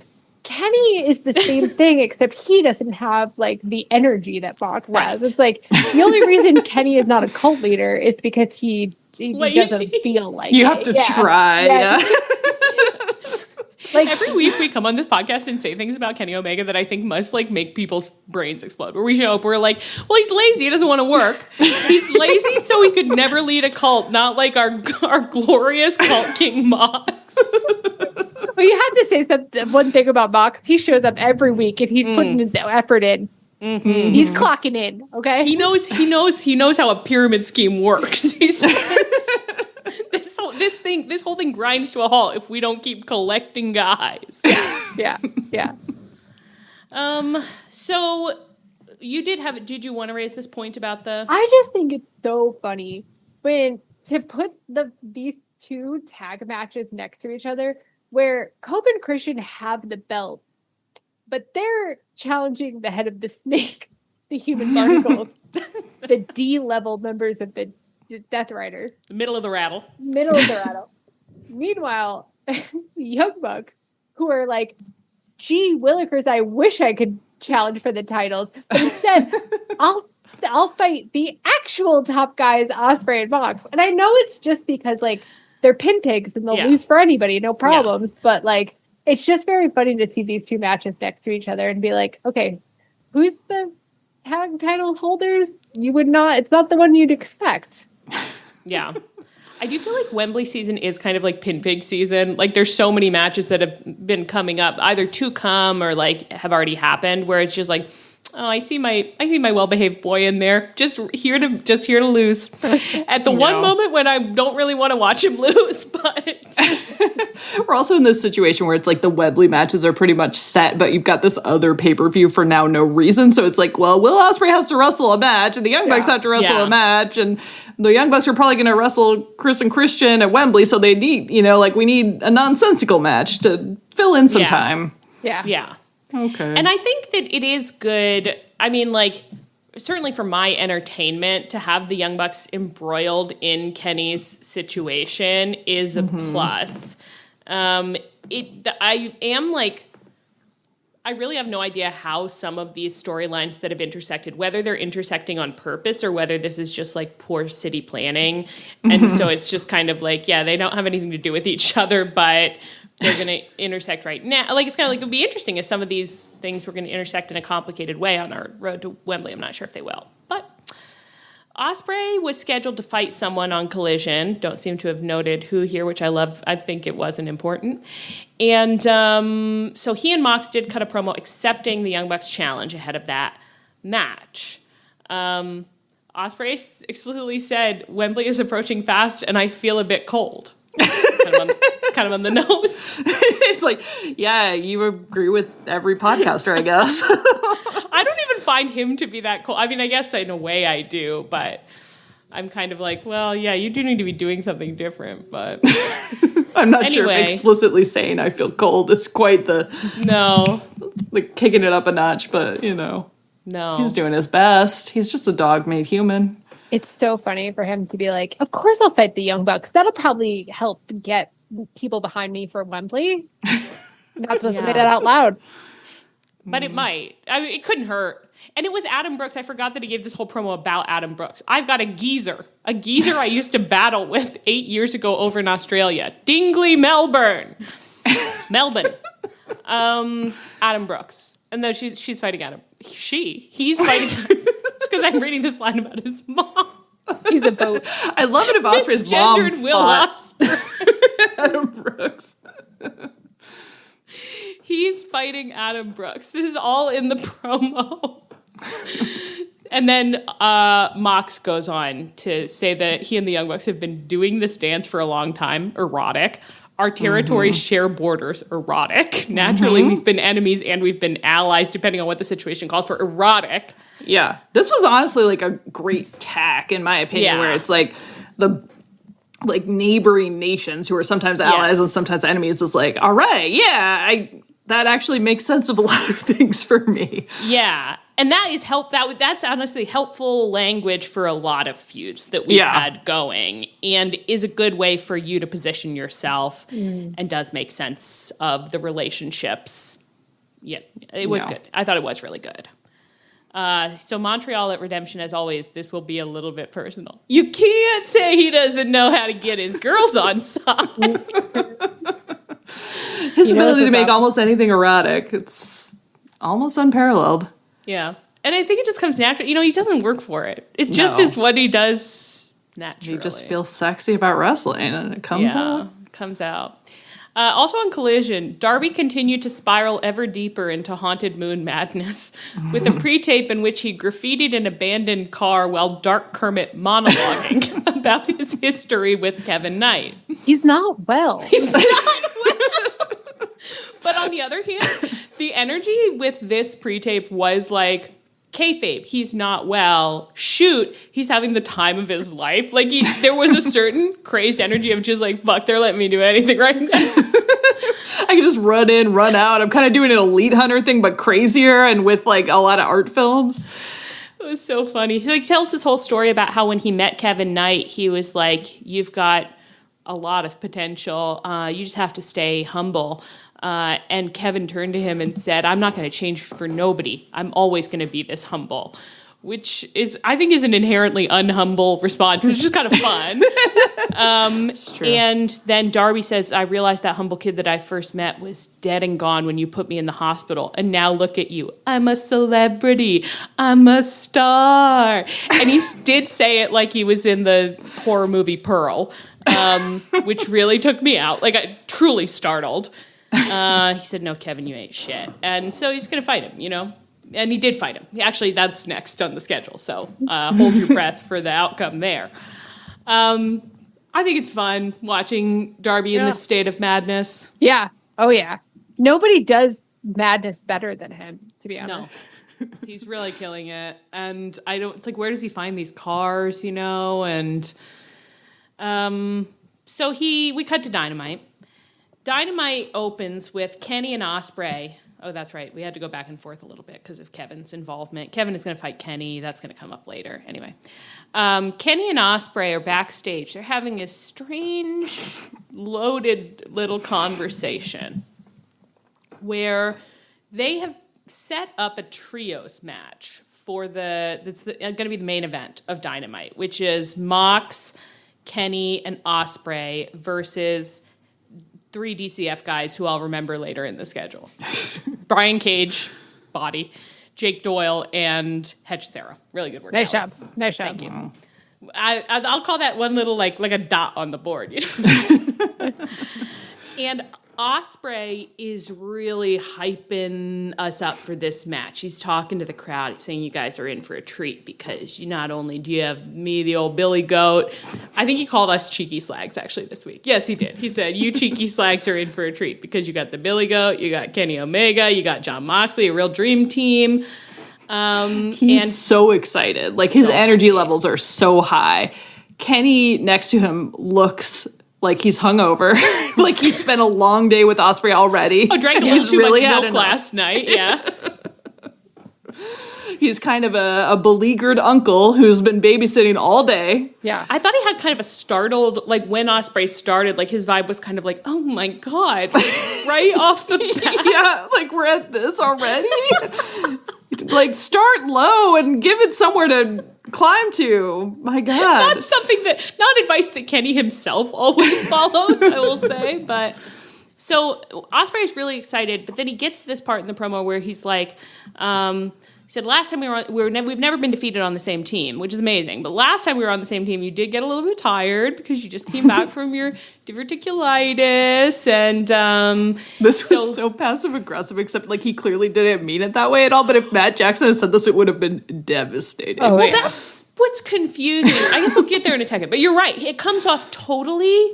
Kenny is the same thing, except he doesn't have the energy that Mox has. It's the only reason Kenny is not a cult leader is because he doesn't feel like you have to try. Yeah. Every week we come on this podcast and say things about Kenny Omega that I think must make people's brains explode. Where we show up, we're well, he's lazy, he doesn't want to work. He's lazy so he could never lead a cult, not our glorious cult king Mox. Well, you have to say one thing about Mox. He shows up every week and he's putting the effort in. Mm-hmm. He's clocking in, okay? He knows how a pyramid scheme works. He says, this whole thing grinds to a halt if we don't keep collecting guys. Yeah. So did you want to raise this point about the... I just think it's so funny when to put these two tag matches next to each other where Cope and Christian have the belt, but they're challenging the head of the snake, the human barnacle, the D-level members of the Death Riders. The middle of the rattle. Meanwhile, the Young Bucks, who are gee, Willikers, I wish I could challenge for the titles. But instead, I'll fight the actual top guys, Ospreay and Mox. And I know it's just because, they're pin pigs and they'll lose for anybody, no problems. Yeah. But, it's just very funny to see these two matches next to each other and be okay, who's the tag title holders? It's not the one you'd expect. Yeah. I do feel Wembley season is kind of pin pig season. There's so many matches that have been coming up, either to come or have already happened, where it's just oh, I see my well-behaved boy in there, just here to lose. At the one moment when I don't really want to watch him lose, but we're also in this situation where it's the Wembley matches are pretty much set, but you've got this other pay-per-view for now no reason. So it's well, Will Ospreay has to wrestle a match, and the Young Bucks have to wrestle a match, and the Young Bucks are probably going to wrestle Chris and Christian at Wembley, so they need, we need a nonsensical match to fill in some time. Yeah. Okay. And I think that it is good. I mean, certainly for my entertainment, to have the Young Bucks embroiled in Kenny's situation is a plus. I really have no idea how some of these storylines that have intersected, whether they're intersecting on purpose or whether this is just poor city planning. And so it's just kind of they don't have anything to do with each other, but they're going to intersect right now. It's kind of it would be interesting if some of these things were going to intersect in a complicated way on our road to Wembley. I'm not sure if they will. But Ospreay was scheduled to fight someone on Collision. Don't seem to have noted who here, which I love. I think it wasn't important. And so he and Mox did cut a promo accepting the Young Bucks challenge ahead of that match. Ospreay explicitly said, Wembley is approaching fast and I feel a bit cold. kind of on the nose. It's like, yeah, you agree with every podcaster, I guess. I don't even find him to be that cold. I mean, I guess in a way I do, but I'm kind of like, well, yeah, you do need to be doing something different, but... I'm not sure if explicitly saying I feel cold is quite the... No. Like, kicking it up a notch, but, No. He's doing his best. He's just a dog made human. It's so funny for him to be like, of course I'll fight the Young Bucks. That'll probably help get people behind me for Wembley. Not supposed to say that out loud. But it might. I mean, it couldn't hurt. And it was Adam Brooks. I forgot that he gave this whole promo about Adam Brooks. I've got a geezer I used to battle with 8 years ago over in Australia. Dingley, Melbourne. Adam Brooks. And then she's fighting Adam. He's fighting Adam. Because I'm reading this line about his mom. He's a boat. I love it if Ospreay's mom Will Ospreay. Adam Brooks. He's fighting Adam Brooks. This is all in the promo. And then Mox goes on to say that he and the Young Bucks have been doing this dance for a long time. Erotic. Our territories share borders. Erotic. Naturally, we've been enemies and we've been allies, depending on what the situation calls for. Erotic. Yeah. This was honestly like a great tack, in my opinion, where it's like the neighboring nations who are sometimes allies and sometimes enemies is like, all right, that actually makes sense of a lot of things for me. Yeah. And that is that's honestly helpful language for a lot of feuds that we've had going, and is a good way for you to position yourself and does make sense of the relationships. Yeah, it was good. I thought it was really good. So Montreal at Redemption, as always, this will be a little bit personal. You can't say he doesn't know how to get his girls on side. His ability to make almost anything erotic, it's almost unparalleled. Yeah. And I think it just comes naturally. He doesn't work for it. It just is what he does naturally. He just feels sexy about wrestling, and it comes out. Comes out. Also on Collision, Darby continued to spiral ever deeper into Haunted Moon madness with a pre-tape in which he graffitied an abandoned car while Dark Kermit monologuing about his history with Kevin Knight. He's not well. But on the other hand, the energy with this pre-tape was like, kayfabe, he's not well. Shoot, he's having the time of his life. Like, there was a certain crazed energy of just like, fuck, they're letting me do anything right now. I can just run in, run out. I'm kind of doing an Elite Hunter thing, but crazier and with like a lot of art films. It was so funny. He tells this whole story about how when he met Kevin Knight, he was like, you've got a lot of potential. You just have to stay humble. And Kevin turned to him and said, I'm not going to change for nobody. I'm always going to be this humble, which I think is an inherently unhumble response, which is kind of fun. It's true. And then Darby says, I realized that humble kid that I first met was dead and gone when you put me in the hospital. And now look at you. I'm a celebrity. I'm a star. And he did say it like he was in the horror movie Pearl, which really took me out. Like, I truly startled. He said, no, Kevin, you ain't shit. And so he's going to fight him, And he did fight him. Actually, that's next on the schedule. So hold your breath for the outcome there. I think it's fun watching Darby in this state of madness. Yeah. Oh, yeah. Nobody does madness better than him, to be honest. No. He's really killing it. And it's like, where does he find these cars, And so we cut to Dynamite. Dynamite opens with Kenny and Ospreay. Oh, that's right. We had to go back and forth a little bit because of Kevin's involvement. Kevin is going to fight Kenny. That's going to come up later. Anyway, Kenny and Ospreay are backstage. They're having a strange, loaded little conversation where they have set up a trios match for that's going to be the main event of Dynamite, which is Mox, Kenny, and Ospreay versus 3 DCF guys who I'll remember later in the schedule. Brian Cage, body. Jake Doyle and Hechicero. Really good work. Nice job. Nice job. Thank you. I'll call that one little like a dot on the board. You know? And Osprey is really hyping us up for this match. He's talking to the crowd. He's saying you guys are in for a treat because you not only do you have me, the old Billy Goat. I think he called us cheeky slags actually this week. Yes, he did. He said you cheeky slags are in for a treat because you got the Billy Goat, you got Kenny Omega, you got John Moxley, a real dream team. He's so excited. Like his energy levels are so high. Kenny next to him looks like he's hungover. Like he spent a long day with Osprey already. Oh, drank a little too much milk last night. Yeah. He's kind of a beleaguered uncle who's been babysitting all day. Yeah. I thought he had kind of a startled, like when Osprey started, like his vibe was kind of like, oh my God, like, right off the bat. Yeah, like we're at this already. Like start low and give it somewhere to climb to. My God. Not advice that Kenny himself always follows, I will say. But so Osprey's really excited, but then he gets to this part in the promo where he's like, he said, last time we've never been defeated on the same team, which is amazing. But last time we were on the same team, you did get a little bit tired because you just came back from your diverticulitis. And this was so passive aggressive, except like he clearly didn't mean it that way at all. But if Matt Jackson had said this, it would have been devastating. Oh, well, that's what's confusing. I guess we'll get there in a second. But you're right. It comes off totally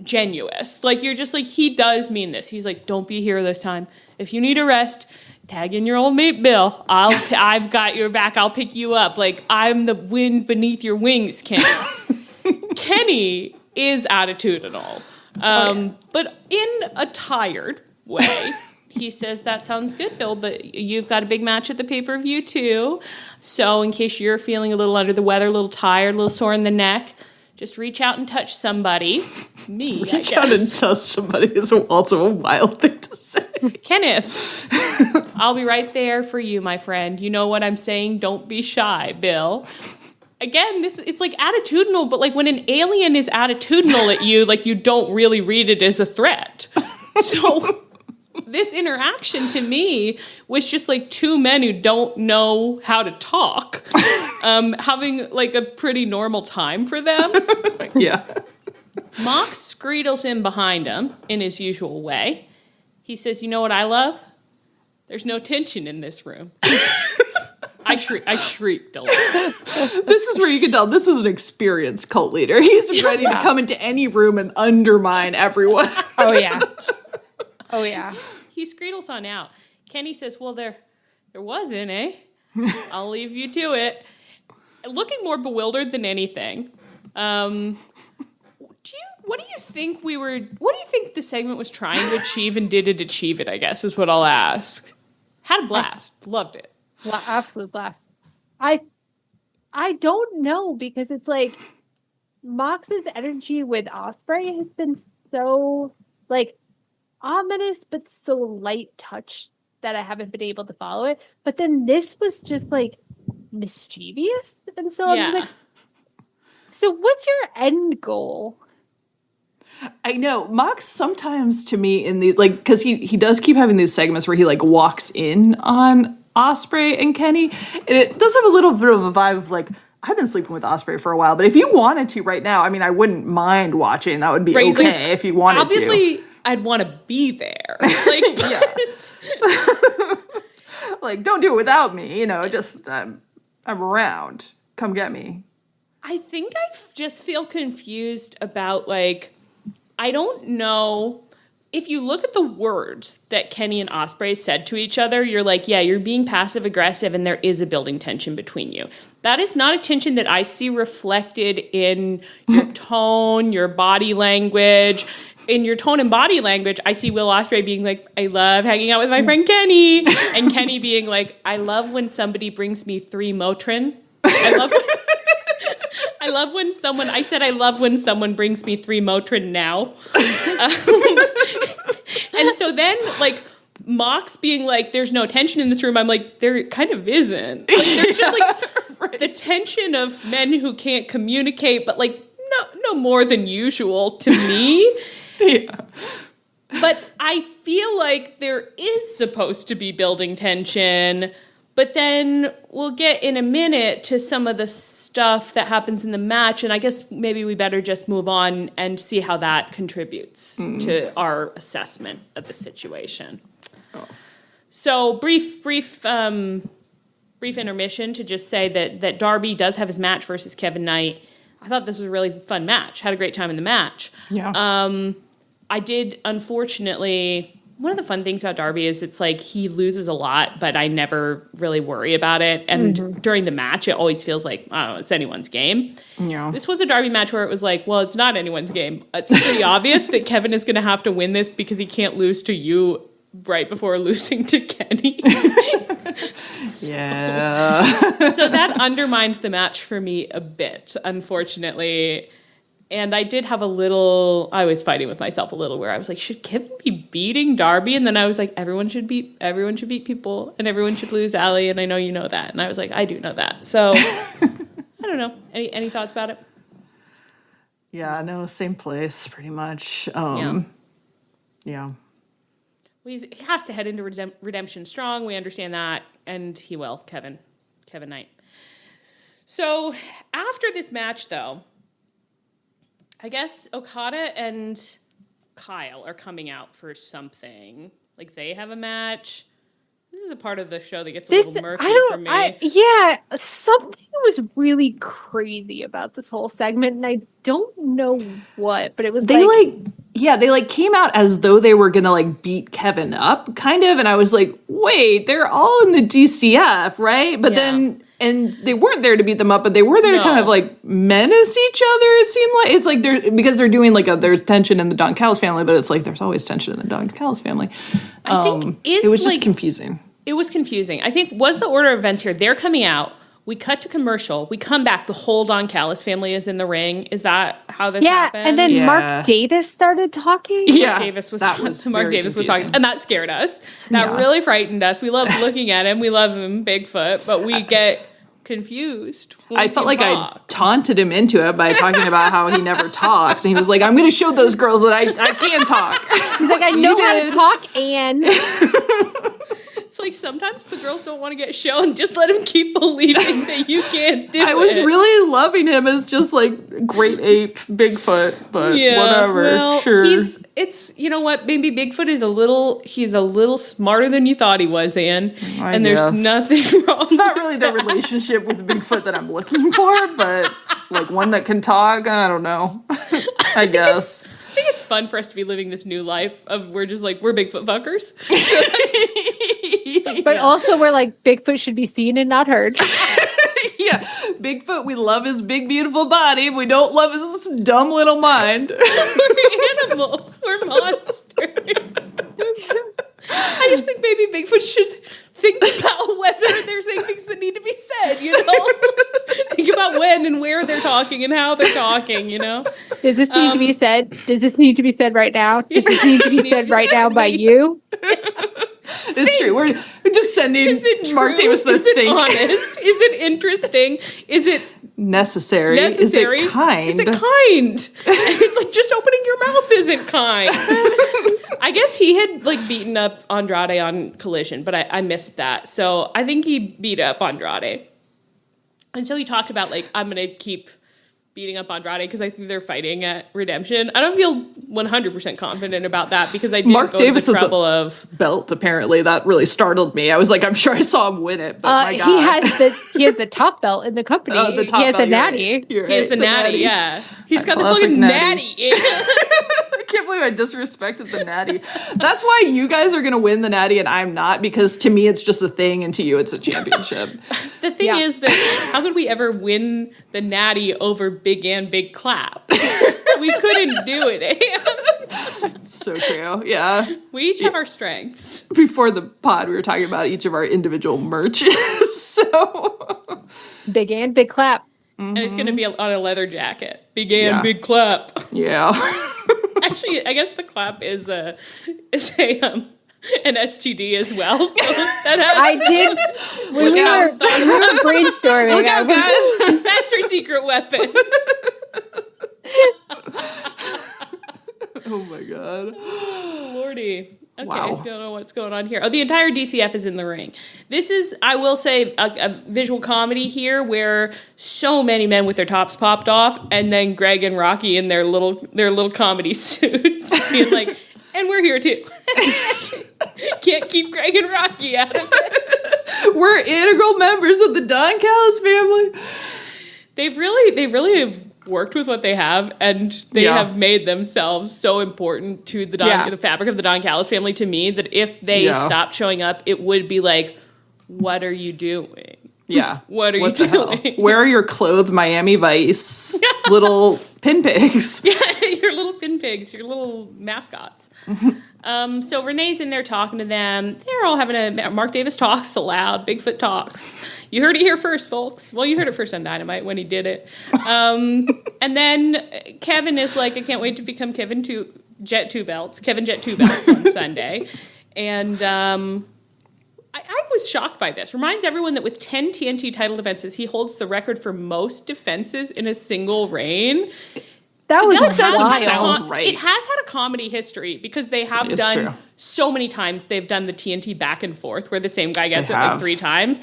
genuous. Like you're just like, he does mean this. He's like, don't be here this time. If you need a rest, tag in your old mate Bill. I've got your back. I'll pick you up. Like I'm the wind beneath your wings, Kenny. Kenny is attitudinal, but in a tired way. He says, that sounds good, Bill, but you've got a big match at the pay-per-view too. So in case you're feeling a little under the weather, a little tired, a little sore in the neck, just reach out and touch somebody. Me, I guess. Reach out and touch somebody is also a wild thing to say. Kenneth, I'll be right there for you, my friend. You know what I'm saying? Don't be shy, Bill. Again, it's like attitudinal, but like when an alien is attitudinal at you, like you don't really read it as a threat. So this interaction to me was just like two men who don't know how to talk, having like a pretty normal time for them. Yeah. Mox screedles in behind him in his usual way. He says, you know what I love? There's no tension in this room. I shrieked a lot. This is where you can tell this is an experienced cult leader. He's ready to come into any room and undermine everyone. Oh, yeah. Oh, yeah. He screedles on out. Kenny says, well, there wasn't, eh? I'll leave you to it. Looking more bewildered than anything. What do you think the segment was trying to achieve and did it achieve it, I guess, is what I'll ask. Had a blast. Loved it. Absolute blast. I don't know, because it's like Mox's energy with Osprey has been so like ominous but so light touch that I haven't been able to follow it. But then this was just like mischievous. And so I was like, so what's your end goal? I know Mox sometimes to me in these, like, because he does keep having these segments where he like walks in on Osprey and Kenny, and it does have a little bit of a vibe of like, I've been sleeping with Osprey for a while, but if you wanted to right now, I mean, I wouldn't mind watching. That would be okay if you wanted obviously, I'd want to be there. Like, yeah. Like, don't do it without me. You know, just I'm around. Come get me. I think I just feel confused about like, I don't know. If you look at the words that Kenny and Osprey said to each other, you're like, yeah, you're being passive aggressive and there is a building tension between you. That is not a tension that I see reflected in your tone, your body language. In your tone and body language, I see Will Osprey being like, I love hanging out with my friend Kenny. And Kenny being like, I love when somebody brings me 3 Motrin. I love when someone brings me 3 Motrin now. And so then, like, Mox being like, there's no tension in this room. I'm like, there kind of isn't. Like, there's just, like, right. The tension of men who can't communicate, but, like, no more than usual to me. Yeah. But I feel like there is supposed to be building tension, But then we'll get in a minute to some of the stuff that happens in the match, and I guess maybe we better just move on and see how that contributes to our assessment of the situation. Oh. So brief intermission to just say that Darby does have his match versus Kevin Knight. I thought this was a really fun match. Had a great time in the match. Yeah. I did, unfortunately... One of the fun things about Darby is it's like he loses a lot, but I never really worry about it. And during the match, it always feels like, I don't know, it's anyone's game. Yeah. This was a Darby match where it was like, well, it's not anyone's game. It's pretty obvious that Kevin is going to have to win this because he can't lose to you right before losing to Kenny. So that undermined the match for me a bit, unfortunately. And I did have I was fighting with myself a little where I was like, should Kevin be beating Darby? And then I was like, everyone should beat people and everyone should lose Allie. And I know you know that. And I was like, I do know that. So I don't know. Any thoughts about it? Yeah, no, same place pretty much. Yeah. Well, he has to head into redemption strong. We understand that. And he will, Kevin Knight. So after this match, though, I guess Okada and Kyle are coming out for something. Like, they have a match. This is a part of the show that gets a little murky for me. Something was really crazy about this whole segment, and I don't know what, but it was they came out as though they were gonna beat Kevin up, kind of, and I was like, wait, they're all in the DCF, right? But then, and they weren't there to beat them up, but they were there to kind of menace each other. It seemed like it's like because they're doing there's tension in the Don Callis family, but it's like there's always tension in the Don Callis family. I think it was just confusing. It was confusing. I think was the order of events here. They're coming out. We cut to commercial. We come back. The whole Don Callis family is in the ring. Is that how this happened? And then Mark Davis started talking. Yeah, Mark Davis was talking, and that scared us. That really frightened us. We love looking at him. We love him, Bigfoot, but we get confused. I felt like I taunted him into it by talking about how he never talks, and he was like, "I'm going to show those girls that I can talk." He's like, "I know how to talk, Anne." It's like sometimes the girls don't want to get shown. Just let him keep believing that you can't do it. I was really loving him as just great ape Bigfoot, but whatever. Well, sure. You know what? Maybe Bigfoot is he's a little smarter than you thought he was, Anne. And there's nothing wrong. It's not really the relationship with Bigfoot that I'm looking for, but one that can talk. I don't know. I guess. I think it's fun for us to be living this new life of we're Bigfoot fuckers. But also we're Bigfoot should be seen and not heard. Yeah, Bigfoot, we love his big, beautiful body. We don't love his dumb little mind. We're animals. We're monsters. I just think maybe Bigfoot should think about whether they're saying things that need to be said, Think about when and where they're talking and how they're talking, Does this need to be said? Does this need to be said right now? Does this need to be said right now by you? It's true. We're just sending Mark Davis this thing. Is it honest? Is it interesting? Is it necessary? Is it kind? Is it kind? And it's just opening your mouth isn't kind. I guess he had beaten up Andrade on Collision, but I missed that. So I think he beat up Andrade. And so he talked about I'm going to keep beating up Andrade because I think they're fighting at Redemption. I don't feel 100% confident about that because I didn't go to the trouble of belt. Apparently, that really startled me. I was like, I'm sure I saw him win it, but my God. He has the top belt in the company. The top he has belt, the natty. Right. He has the natty. Yeah, he's got the fucking natty. I can't believe I disrespected the natty. That's why you guys are gonna win the natty and I'm not, because to me it's just a thing and to you it's a championship. The thing is that how could we ever win the natty over Big Ann Big Clap? We couldn't do it, Ann. So true. Yeah. We each have our strengths. Before the pod, we were talking about each of our individual merch. So Big Ann Big Clap. Mm-hmm. And it's going to be on a leather jacket. Big Ann Big Clap. Yeah. Actually, I guess the clap is an STD as well. So I did. When we were brainstorming. Look out, guys. That's her secret weapon. Oh my God. Oh, Lordy. Okay, wow. don't know what's going on here. Oh, the entire DCF is in the ring. This is, I will say, a visual comedy here where so many men with their tops popped off, and then Greg and Rocky in their little comedy suits being like, and we're here too. Can't keep Greg and Rocky out of it. We're integral members of the Don Callis family. They really have worked with what they have, and they have made themselves so important to the fabric of the Don Callis family, to me, that if they stopped showing up, it would be like, what are you doing? Yeah. What are you doing? Where are your clothed Miami Vice little pin pigs? Yeah, your little pin pigs, your little mascots. So Renee's in there talking to them. They're all having a Mark Davis talks aloud, Bigfoot talks. You heard it here first, folks. Well, you heard it first on Dynamite when he did it. And then Kevin is like, I can't wait to become Kevin Jet Two Belts on Sunday. And I was shocked by this. Reminds everyone that with 10 TNT title defenses, he holds the record for most defenses in a single reign. That doesn't sound right. It has had a comedy history because they have done so many times. They've done the TNT back and forth where the same guy gets it like 3 times.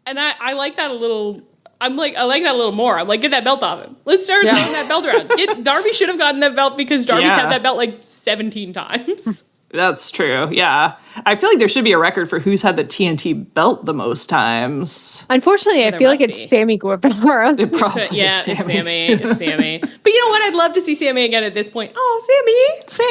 And I like that a little. I like that a little more. I'm like, get that belt off him. Let's start throwing that belt around. Darby should have gotten that belt because Darby's had that belt like 17 times. That's true. Yeah. I feel like there should be a record for who's had the TNT belt the most times. Unfortunately, I feel like it's Sammy Guevara. It probably is Sammy. It's Sammy. But you know what? I'd love to see Sammy again at this point. Oh, Sammy.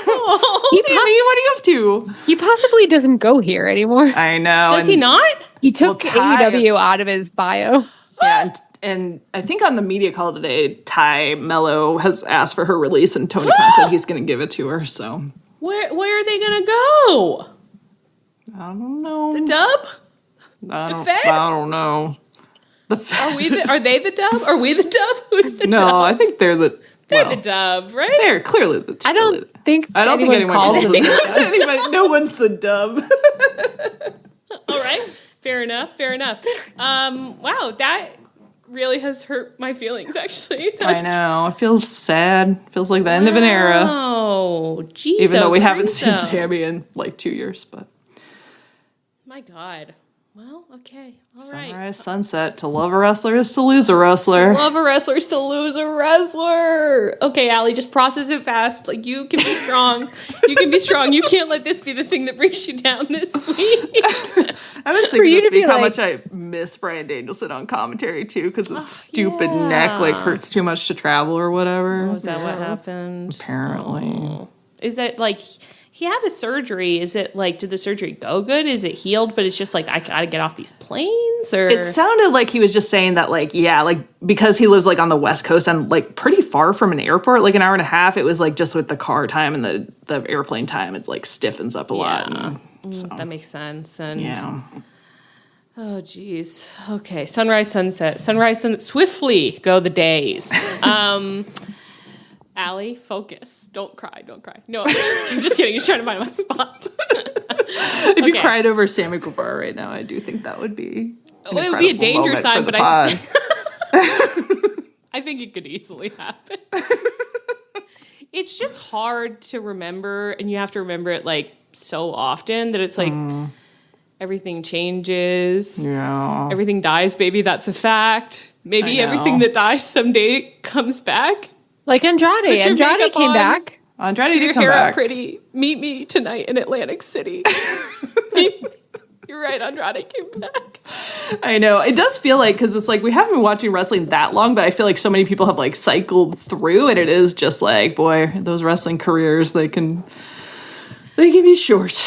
Oh, Sammy, what are you up to? He possibly doesn't go here anymore. I know. Does he not? He took AEW out of his bio. Yeah, and I think on the media call today, Ty Mello has asked for her release, and Tony Khan said he's going to give it to her, so... Where are they gonna go? I don't know. The dub? The Fed? I don't know. The Fed. Are they the dub? Are we the dub? Who's the dub? No, I think they're the dub, right? They're clearly the I don't think anyone calls them anybody. No one's the dub. All right. Fair enough. Wow, that really has hurt my feelings, actually. I know. It feels sad. It feels like the end of an era. Oh, geez. Even though we haven't seen Sammy in like 2 years, but. My God. Well, okay. All right. Sunrise, sunset. To love a wrestler is to lose a wrestler. To love a wrestler is to lose a wrestler. Okay, Allie, just process it fast. Like, you can be strong. You can be strong. You can't let this be the thing that brings you down this week. I was thinking this week how much I miss Bryan Danielson on commentary, too, because his stupid neck, like, hurts too much to travel or whatever. Oh, is that what happened? Apparently. Oh. Is that, like... He had a surgery. Is it like, did the surgery go good? Is it healed? But it's just like, I gotta get off these planes? Or it sounded like he was just saying that, like, yeah, like, because he lives like on the West Coast and like pretty far from an airport, like an hour and a half, it was like just with the car time and the airplane time, it's like stiffens up a lot. And, so. That makes sense. And yeah. Oh, geez. Okay. Sunrise, sunset. Swiftly go the days. Allie, focus. Don't cry. No, I'm just kidding. He's trying to find my spot. If you cried over Sammy Guevara right now, I do think that would be it would be a danger sign, but I think it could easily happen. It's just hard to remember, and you have to remember it like so often that it's like everything changes. Yeah. Everything dies, baby. That's a fact. Maybe everything that dies someday comes back. Like Andrade. Andrade came back. Andrade did come back. Get your hair up pretty. Meet me tonight in Atlantic City. You're right, Andrade came back. I know. It does feel like, because it's like, we haven't been watching wrestling that long, but I feel like so many people have like cycled through, and it is just like, boy, those wrestling careers, they can be short.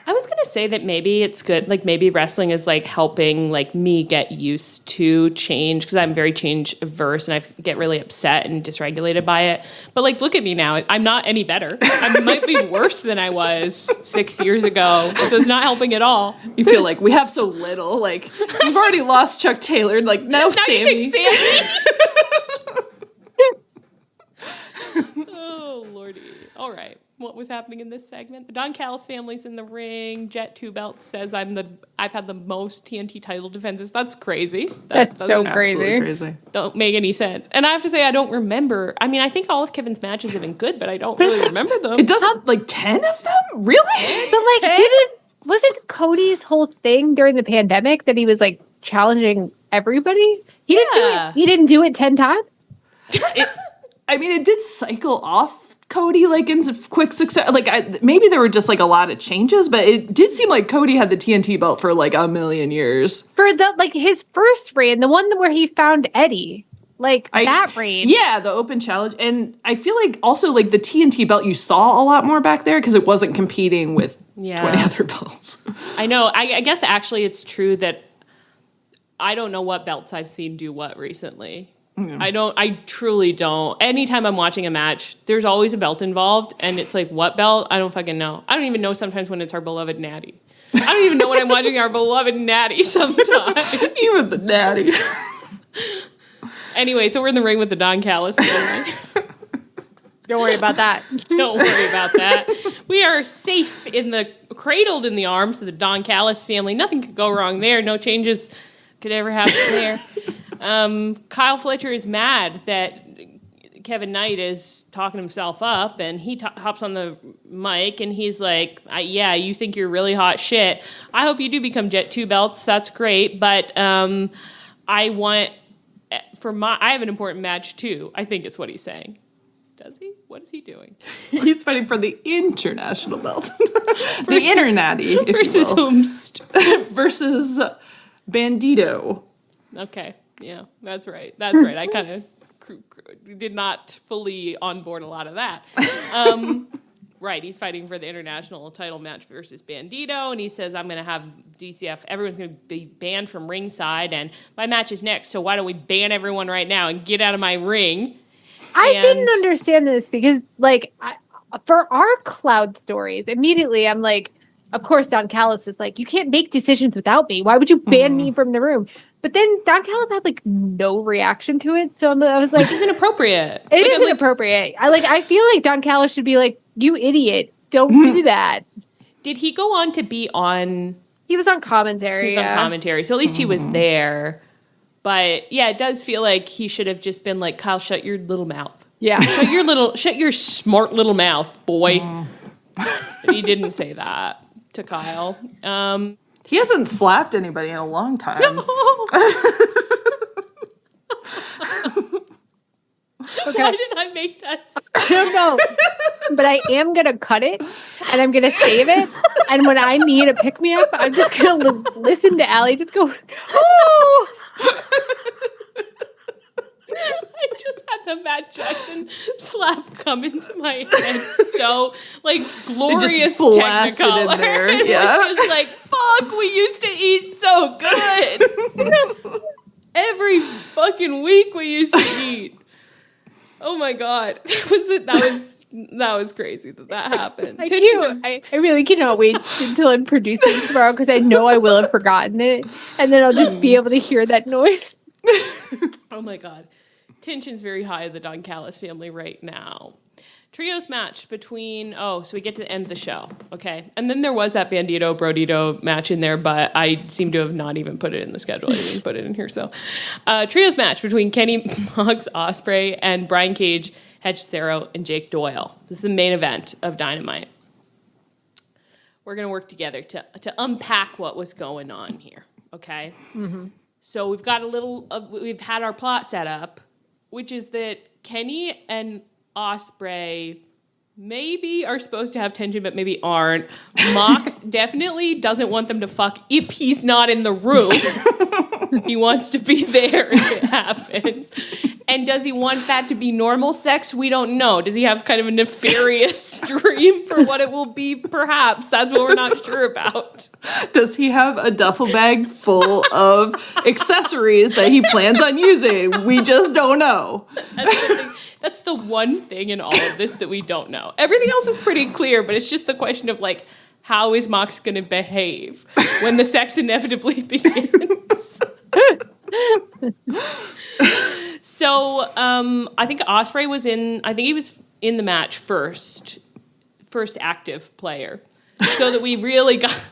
I was going to say that maybe it's good, like maybe wrestling is like helping like me get used to change, because I'm very change averse and I get really upset and dysregulated by it. But like, look at me now. I'm not any better. I might be worse than I was 6 years ago. So it's not helping at all. You feel like we have so little. Like, you've already lost Chuck Taylor. Like, now Sammy. You take Sammy. Oh, Lordy. All right. what was happening in this segment. The Don Callis family's in the ring. Jet Two Belts says I've had the most TNT title defenses. That's crazy. That's so crazy. Don't make any sense. And I have to say, I don't remember. I mean, I think all of Kevin's matches have been good, but I don't really remember them. It doesn't, like 10 of them? Really? But like, wasn't Cody's whole thing during the pandemic that he was like challenging everybody? He didn't do it 10 times? It did cycle off Cody like in quick success. Like maybe there were just like a lot of changes, but it did seem like Cody had the TNT belt for like a million years. For his first reign, the one where he found Eddie, that reign. Yeah, the open challenge, and I feel like also like the TNT belt you saw a lot more back there because it wasn't competing with 20 other belts. I know. I guess actually it's true that I don't know what belts I've seen do what recently. I truly don't. Anytime I'm watching a match, there's always a belt involved, and it's like, what belt? I don't fucking know. I don't even know sometimes when it's our beloved Natty. I don't even know when I'm watching our beloved Natty sometimes. Even the Natty. Anyway, so we're in the ring with the Don Callis family. Don't worry about that. Don't worry about that. We are safe cradled in the arms of the Don Callis family. Nothing could go wrong there. No changes could ever happen there. Kyle Fletcher is mad that Kevin Knight is talking himself up, and he hops on the mic, and he's like, yeah, you think you're really hot shit. I hope you do become Jet 2 Belts. That's great, but I have an important match, too. I think it's what he's saying. Does he? What is he doing? He's fighting for the international belt. The Internatty, versus whomst. Versus Bandito. Okay. Yeah, that's right. That's right. I kind of did not fully onboard a lot of that. Right, he's fighting for the international title match versus Bandito, and he says, I'm going to have DCF, everyone's going to be banned from ringside, and my match is next, so why don't we ban everyone right now and get out of my ring? I didn't understand this because, for our cloud stories, immediately I'm like, of course, Don Callis is like, you can't make decisions without me. Why would you ban me from the room? But then Don Callis had no reaction to it, so I was like, which is inappropriate. It is inappropriate. I feel like Don Callis should be like, you idiot, don't do that. Did he go on to be on? He was on commentary. So at least he was there. But yeah, it does feel like he should have just been like, Kyle, shut your little mouth. Yeah, shut your smart little mouth, boy. But he didn't say that to Kyle. He hasn't slapped anybody in a long time. No. Okay. Why did I make that? I don't know. But I am going to cut it, and I'm going to save it. And when I need a pick-me-up, I'm just going to listen to Allie just go, oh! I just had the Matt Jackson slap come into my head. So, glorious Technicolor. In there. Yeah. It was just fuck, we used to eat so good. Every fucking week we used to eat. Oh my God. That was crazy that happened. I really cannot wait until I'm producing tomorrow because I know I will have forgotten it. And then I'll just be able to hear that noise. Oh my God. Tension's very high in the Don Callis family right now. Trios match between, so we get to the end of the show. Okay. And then there was that Bandito Brodito match in there, but I seem to have not even put it in the schedule. I didn't even put it in here. So trios match between Kenny Moggs Ospreay and Brian Cage, Hechicero, and Jake Doyle. This is the main event of Dynamite. We're going to work together to unpack what was going on here. Okay. Mm-hmm. So we've got we've had our plot set up, which is that Kenny and Ospreay maybe are supposed to have tension, but maybe aren't. Mox definitely doesn't want them to fuck if he's not in the room. He wants to be there if it happens. And does he want that to be normal sex? We don't know. Does he have kind of a nefarious dream for what it will be? Perhaps. That's what we're not sure about. Does he have a duffel bag full of accessories that he plans on using? We just don't know. That's the one thing in all of this that we don't know. Everything else is pretty clear, but it's just the question of how is Mox going to behave when the sex inevitably begins? So I think Ospreay was in the match first first active player, so that we really got.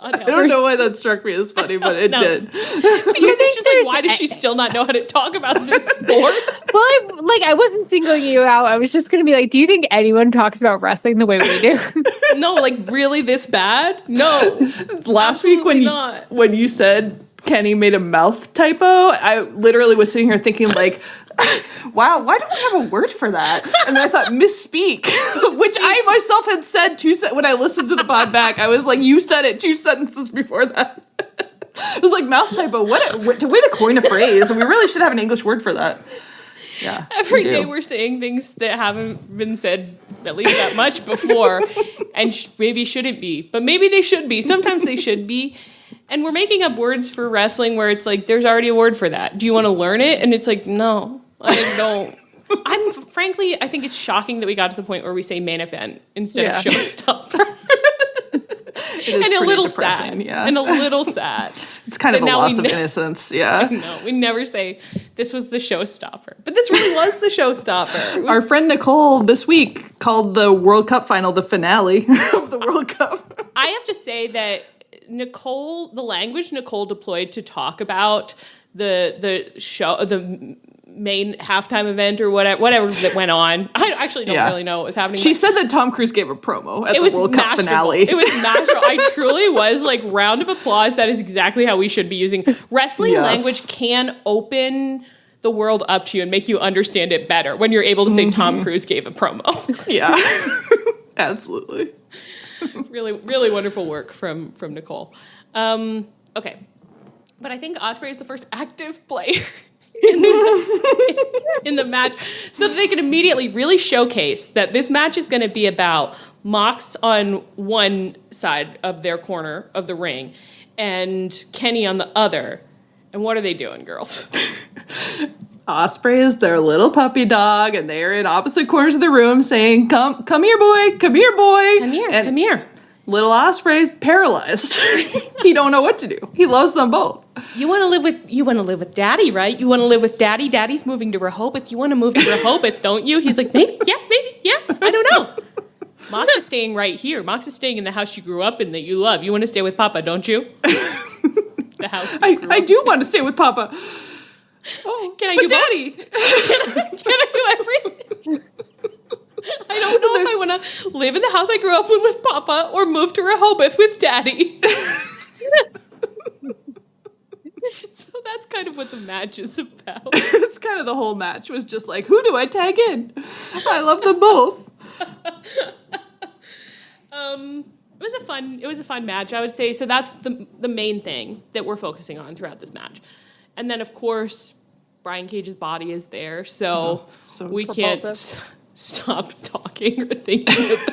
I don't know why that struck me as funny, but it did. Because it's just like, why does she still not know how to talk about this sport? Well, I wasn't singling you out. I was just going to be like, do you think anyone talks about wrestling the way we do? No, like really this bad? No. Last week when you said Kenny made a mouth typo, I literally was sitting here thinking like, wow, why don't we have a word for that? And then I thought misspeak, which I myself had said when I listened to the pod back. I was like, you said it 2 sentences before that. It was like mouth typo. What a way to coin a phrase. We really should have an English word for that. Yeah. Every day we're saying things that haven't been said at least that much before, and maybe shouldn't be, but maybe they should be. Sometimes they should be. And we're making up words for wrestling where it's like, there's already a word for that. Do you want to learn it? And it's like, no, I don't. I think it's shocking that we got to the point where we say main event instead of showstopper. And a little sad. Yeah. And a little sad. It's kind of a loss of innocence, yeah. No, we never say this was the showstopper. But this really was the showstopper. Our friend Nicole this week called the World Cup final the finale of the World Cup. I have to say that the language Nicole deployed to talk about the show, the main halftime event or whatever that went on. I actually don't really know what was happening. She said that Tom Cruise gave a promo at the World Cup finale. It was masterful. I truly was like, round of applause. That is exactly how we should be using wrestling language. Can open the world up to you and make you understand it better when you're able to say Tom Cruise gave a promo. Yeah, absolutely. Really, really wonderful work from Nicole. Okay, but I think Ospreay is the first active player in the match, so that they can immediately really showcase that this match is going to be about Mox on one side of their corner of the ring and Kenny on the other. And what are they doing, girls? Ospreay is their little puppy dog, and they're in opposite corners of the room saying, come here, boy, come here, boy. Come here. Little Osprey's paralyzed. He don't know what to do. He loves them both. You want to live with Daddy, right? You want to live with Daddy. Daddy's moving to Rehoboth. You want to move to Rehoboth, don't you? He's like, maybe, yeah, I don't know. Mox is staying right here. Mox is staying in the house you grew up in that you love. You want to stay with Papa, don't you? The house I do want to stay with Papa. Oh, can I do Daddy? Can I do everything? I don't know if I want to live in the house I grew up in with Papa or move to Rehoboth with Daddy. So that's kind of what the match is about. It's kind of the whole match was just like, who do I tag in? I love them both. It was a fun match, I would say. So that's the main thing that we're focusing on throughout this match. And then, of course, Brian Cage's body is there, so we can't stop talking or thinking about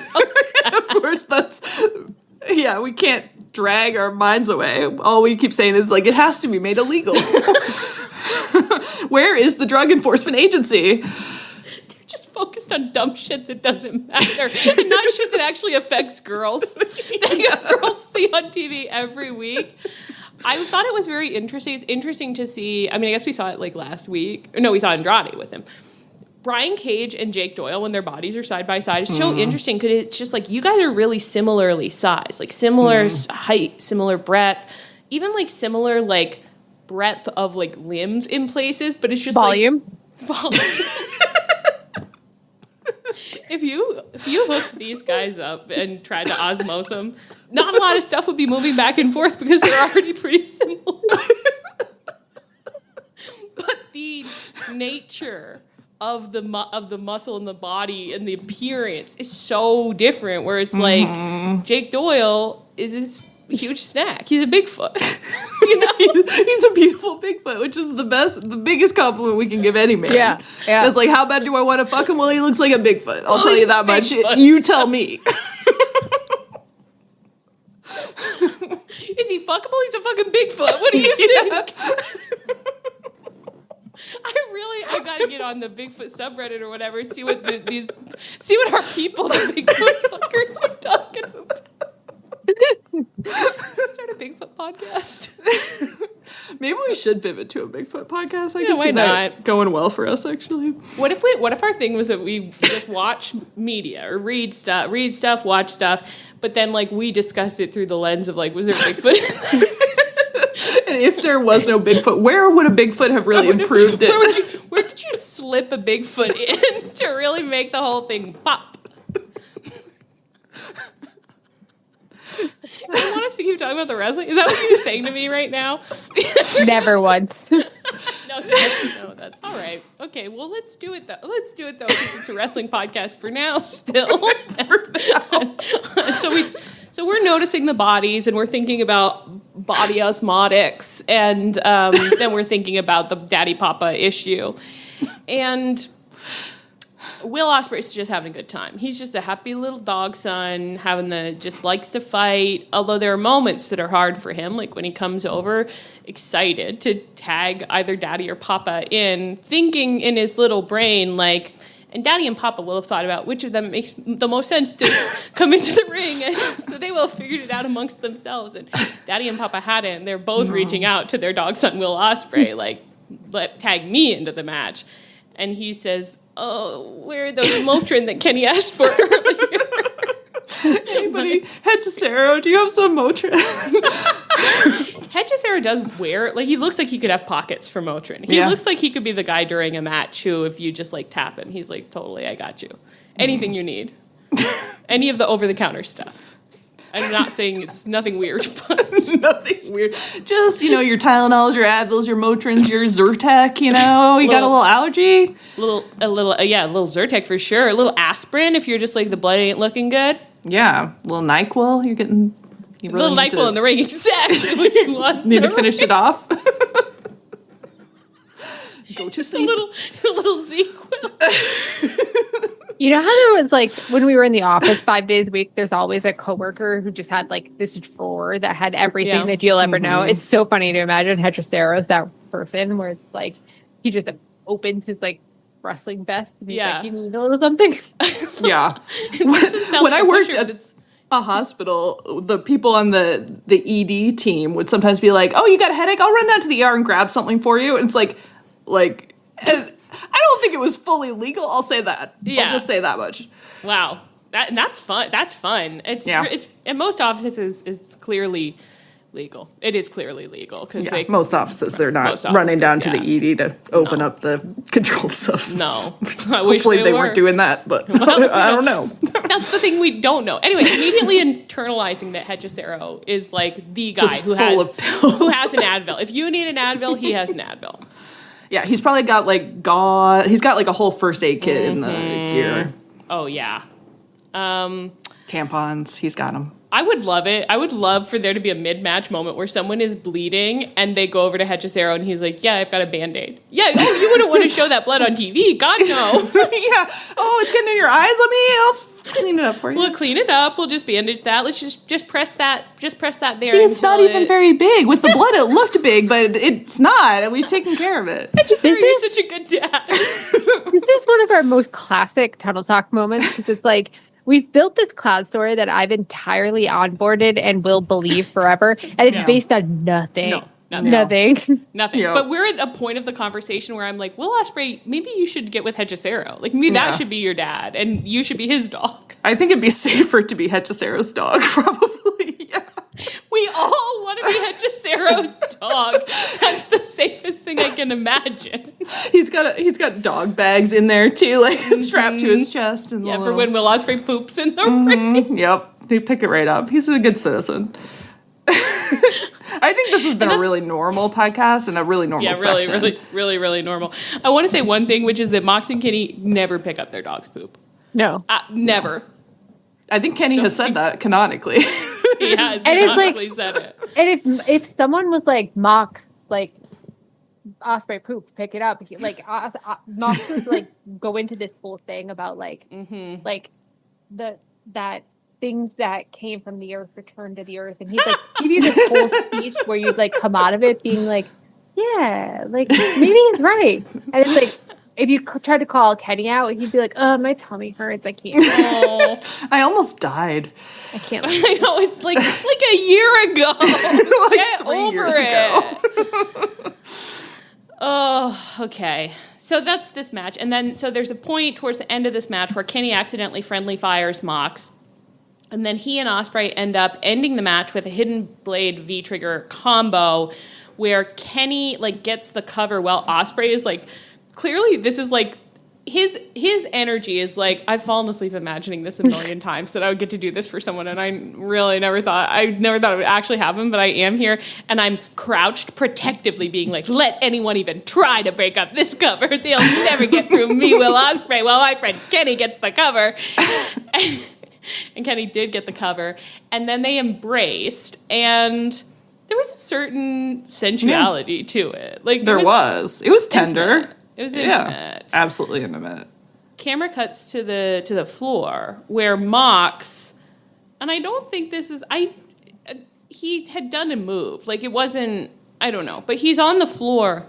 that. Of course, we can't drag our minds away. All we keep saying is, like, it has to be made illegal. Where is the Drug Enforcement Agency? They're just focused on dumb shit that doesn't matter and not shit that actually affects girls. That girls see on TV every week. I thought it was very interesting. It's interesting to see. I mean, I guess we saw it like last week. No, we saw Andrade with him. Brian Cage and Jake Doyle, when their bodies are side by side, is so interesting because it's just like you guys are really similarly sized, like similar height, similar breadth, even like similar like breadth of like limbs in places. But it's just volume. If you hooked these guys up and tried to osmose them, not a lot of stuff would be moving back and forth because they're already pretty similar. But the nature of the muscle in the body and the appearance is so different. Where it's like Jake Doyle is this huge snack. He's a Bigfoot. You know, he's a beautiful Bigfoot, which is the biggest compliment we can give any man. Yeah. It's like, how bad do I want to fuck him? Well, he looks like a Bigfoot. I'll tell you that much. You tell me. Is he fuckable? He's a fucking Bigfoot. What do you think? I gotta get on the Bigfoot subreddit or whatever, see what our people, the Bigfoot fuckers, are talking about. Start a Bigfoot podcast. Maybe we should pivot to a Bigfoot podcast. I Yeah, can why see that not? going well for us, actually. What if our thing was that we just watch media or read stuff, watch stuff, but then like we discussed it through the lens of like, was there Bigfoot? And if there was no Bigfoot, where would a Bigfoot have really improved it? Where could you slip a Bigfoot in to really make the whole thing pop? I want us to keep talking about the wrestling. Is that what you're saying to me right now? Never once. No, that's all right. Okay, well, let's do it though. Because it's a wrestling podcast for now. Still, so we're noticing the bodies, and we're thinking about body osmotics, and then we're thinking about the daddy papa issue, and Will Ospreay's just having a good time. He's just a happy little dogson, just likes to fight. Although there are moments that are hard for him, like when he comes over, excited to tag either daddy or papa in, thinking in his little brain like, and daddy and papa will have thought about which of them makes the most sense to come into the ring, and so they will have figured it out amongst themselves. And daddy and papa hadn't, and they're both reaching out to their dogson Will Ospreay, like, tag me into the match. And he says, "Oh, where are those Motrin that Kenny asked for earlier?" Anybody? Hechicero, do you have some Motrin? Hechicero does wear, like, he looks like he could have pockets for Motrin. He looks like he could be the guy during a match who, if you just, like, tap him, he's like, totally, I got you. Anything you need. Any of the over-the-counter stuff. I'm not saying it's nothing weird, but nothing weird. Just, your Tylenols, your Advils, your Motrins, your Zyrtec, you got a little allergy. A little Zyrtec for sure. A little aspirin if you're just like the blood ain't looking good. Yeah, a little NyQuil. You're getting a little NyQuil in the ring. Exactly what you want. Need to finish it off. Go to sleep. A little Z-Quil. You know how there was, like, when we were in the office 5 days a week, there's always a coworker who just had, like, this drawer that had everything that you'll ever know. It's so funny to imagine Hechicero's that person where it's, like, he just opens his, like, wrestling vest and he's like, you need a little something? Yeah. When I worked at a hospital, the people on the ED team would sometimes be like, "Oh, you got a headache? I'll run down to the ER and grab something for you." And it's like, I don't think it was fully legal. I'll say that. Yeah. I'll just say that much. Wow. That's fun. That's fun. It's in most offices it's clearly legal. It is clearly legal because most offices they're not running down to the ED to open up the controlled substance. No. Hopefully they weren't doing that, but I don't know. That's the thing we don't know. Anyway, immediately internalizing that Hechicero is like the guy who has an Advil. If you need an Advil, he has an Advil. Yeah, he's probably got he's got like a whole first aid kit in the gear. Oh yeah. Tampons, he's got them. I would love it. I would love for there to be a mid-match moment where someone is bleeding and they go over to Hechicero and he's like, "Yeah, I've got a Band-Aid." Yeah, you wouldn't want to show that blood on TV. God, no. Yeah. Oh, it's getting in your eyes. I'll clean it up for you. We'll clean it up. We'll just bandage that. Let's just press that. Just press that there. See, it's not even very big. With the blood, it looked big, but it's not. We've taken care of it. You're such a good dad. This is one of our most classic Tunnel Talk moments because it's like, we've built this cloud story that I've entirely onboarded and will believe forever, and it's based on nothing. No, nothing. Yep. But we're at a point of the conversation where I'm like, Will Ospreay, maybe you should get with Hechicero. Like, maybe that should be your dad, and you should be his dog. I think it'd be safer to be Hechicero's dog, probably. Yeah. We all want to be Hechicero's dog. That's the safest thing I can imagine. He's got dog bags in there too, like strapped to his chest. And for when Will Ospreay poops in the ring. Yep, they pick it right up. He's a good citizen. I think this has been a really normal podcast and a really normal section. really normal. I want to say one thing, which is that Mox and Kenny never pick up their dog's poop. No. Never. I think Kenny has said that canonically. He has canonically said it. And if someone was like, Mox, like, Ospreay poop, pick it up. Mox would like go into this whole thing about like that things that came from the earth return to the earth, and he'd like give you this whole speech where you'd like come out of it being like, yeah, like maybe he's right, and it's like, if you tried to call Kenny out, he'd be like, "Oh, my tummy hurts. I can't. Oh, I almost died. I can't." I know, it's like a year ago. Get 3 over years it. Oh, okay. So that's this match. And then, so there's a point towards the end of this match where Kenny accidentally friendly fires Mox. And then he and Ospreay end up ending the match with a hidden blade V-trigger combo where Kenny, like, gets the cover while Ospreay is, like, clearly this is, like, his energy is like, I've fallen asleep imagining this a million times that I would get to do this for someone, and I never thought it would actually happen, but I am here, and I'm crouched protectively being like, let anyone even try to break up this cover. They'll never get through me, Will Ospreay, while my friend Kenny gets the cover. And Kenny did get the cover, and then they embraced, and there was a certain sensuality to it. Like It was tender. Intimate. It was intimate. Yeah, absolutely intimate. Camera cuts to the floor where Mox, and I don't think this is he had done a move. Like, it wasn't, I don't know, but he's on the floor,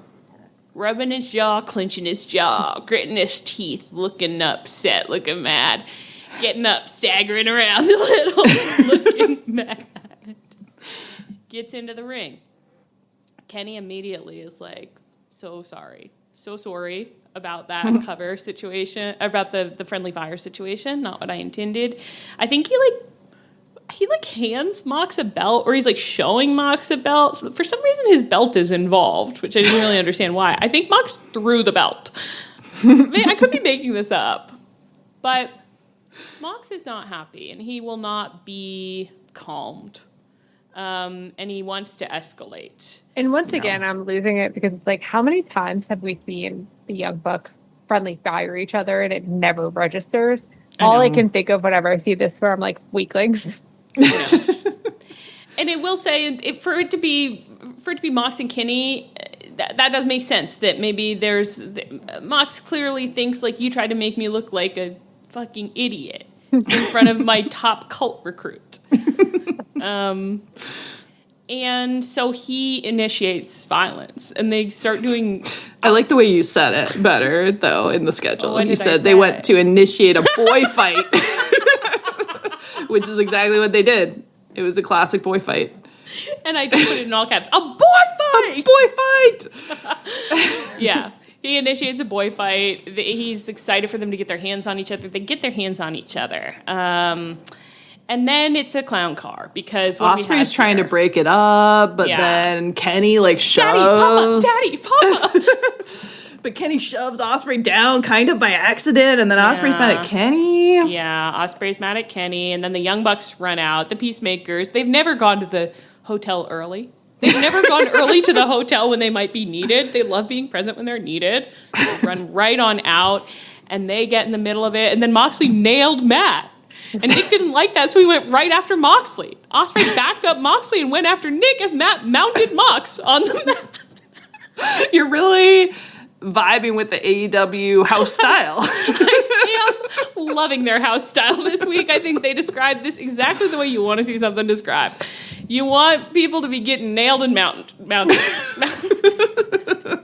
rubbing his jaw, clenching his jaw, gritting his teeth, looking upset, looking mad, getting up, staggering around a little, looking mad. Gets into the ring. Kenny immediately is like, so sorry about that cover situation, about the friendly fire situation, not what I intended. I think he hands Mox a belt, or he's like showing Mox a belt. So for some reason his belt is involved, which I didn't really understand why. I think Mox threw the belt. I could be making this up, but Mox is not happy, and he will not be calmed. And he wants to escalate. And once again, I'm losing it because it's like, how many times have we seen the Young Bucks friendly fire each other and it never registers? All I can think of whenever I see this where I'm like, weaklings. And it will say, for it to be Mox and Kenny, that does make sense. That maybe Mox clearly thinks, like, you tried to make me look like a fucking idiot in front of my top cult recruit. And so he initiates violence, and they start doing... I like the way you said it better, though, in the schedule. You said they say? went to initiate a boy fight, which is exactly what they did. It was a classic boy fight. And I did put it in all caps. A boy fight! A boy fight! Yeah. He initiates a boy fight. He's excited for them to get their hands on each other. They get their hands on each other. And then it's a clown car because Osprey's trying to break it up, but then Kenny shoves. Daddy, Papa. But Kenny shoves Osprey down kind of by accident, and then Osprey's mad at Kenny. Yeah, Osprey's mad at Kenny, and then the Young Bucks run out. The Peacemakers, they've never gone to the hotel early. They've never gone early to the hotel when they might be needed. They love being present when they're needed. They run right on out, and they get in the middle of it, and then Moxley nailed Matt. And Nick didn't like that, so he went right after Moxley. Ospreay backed up Moxley and went after Nick as Matt mounted Mox on the mat. You're really vibing with the AEW house style. I am loving their house style this week. I think they described this exactly the way you want to see something described. You want people to be getting nailed and mounted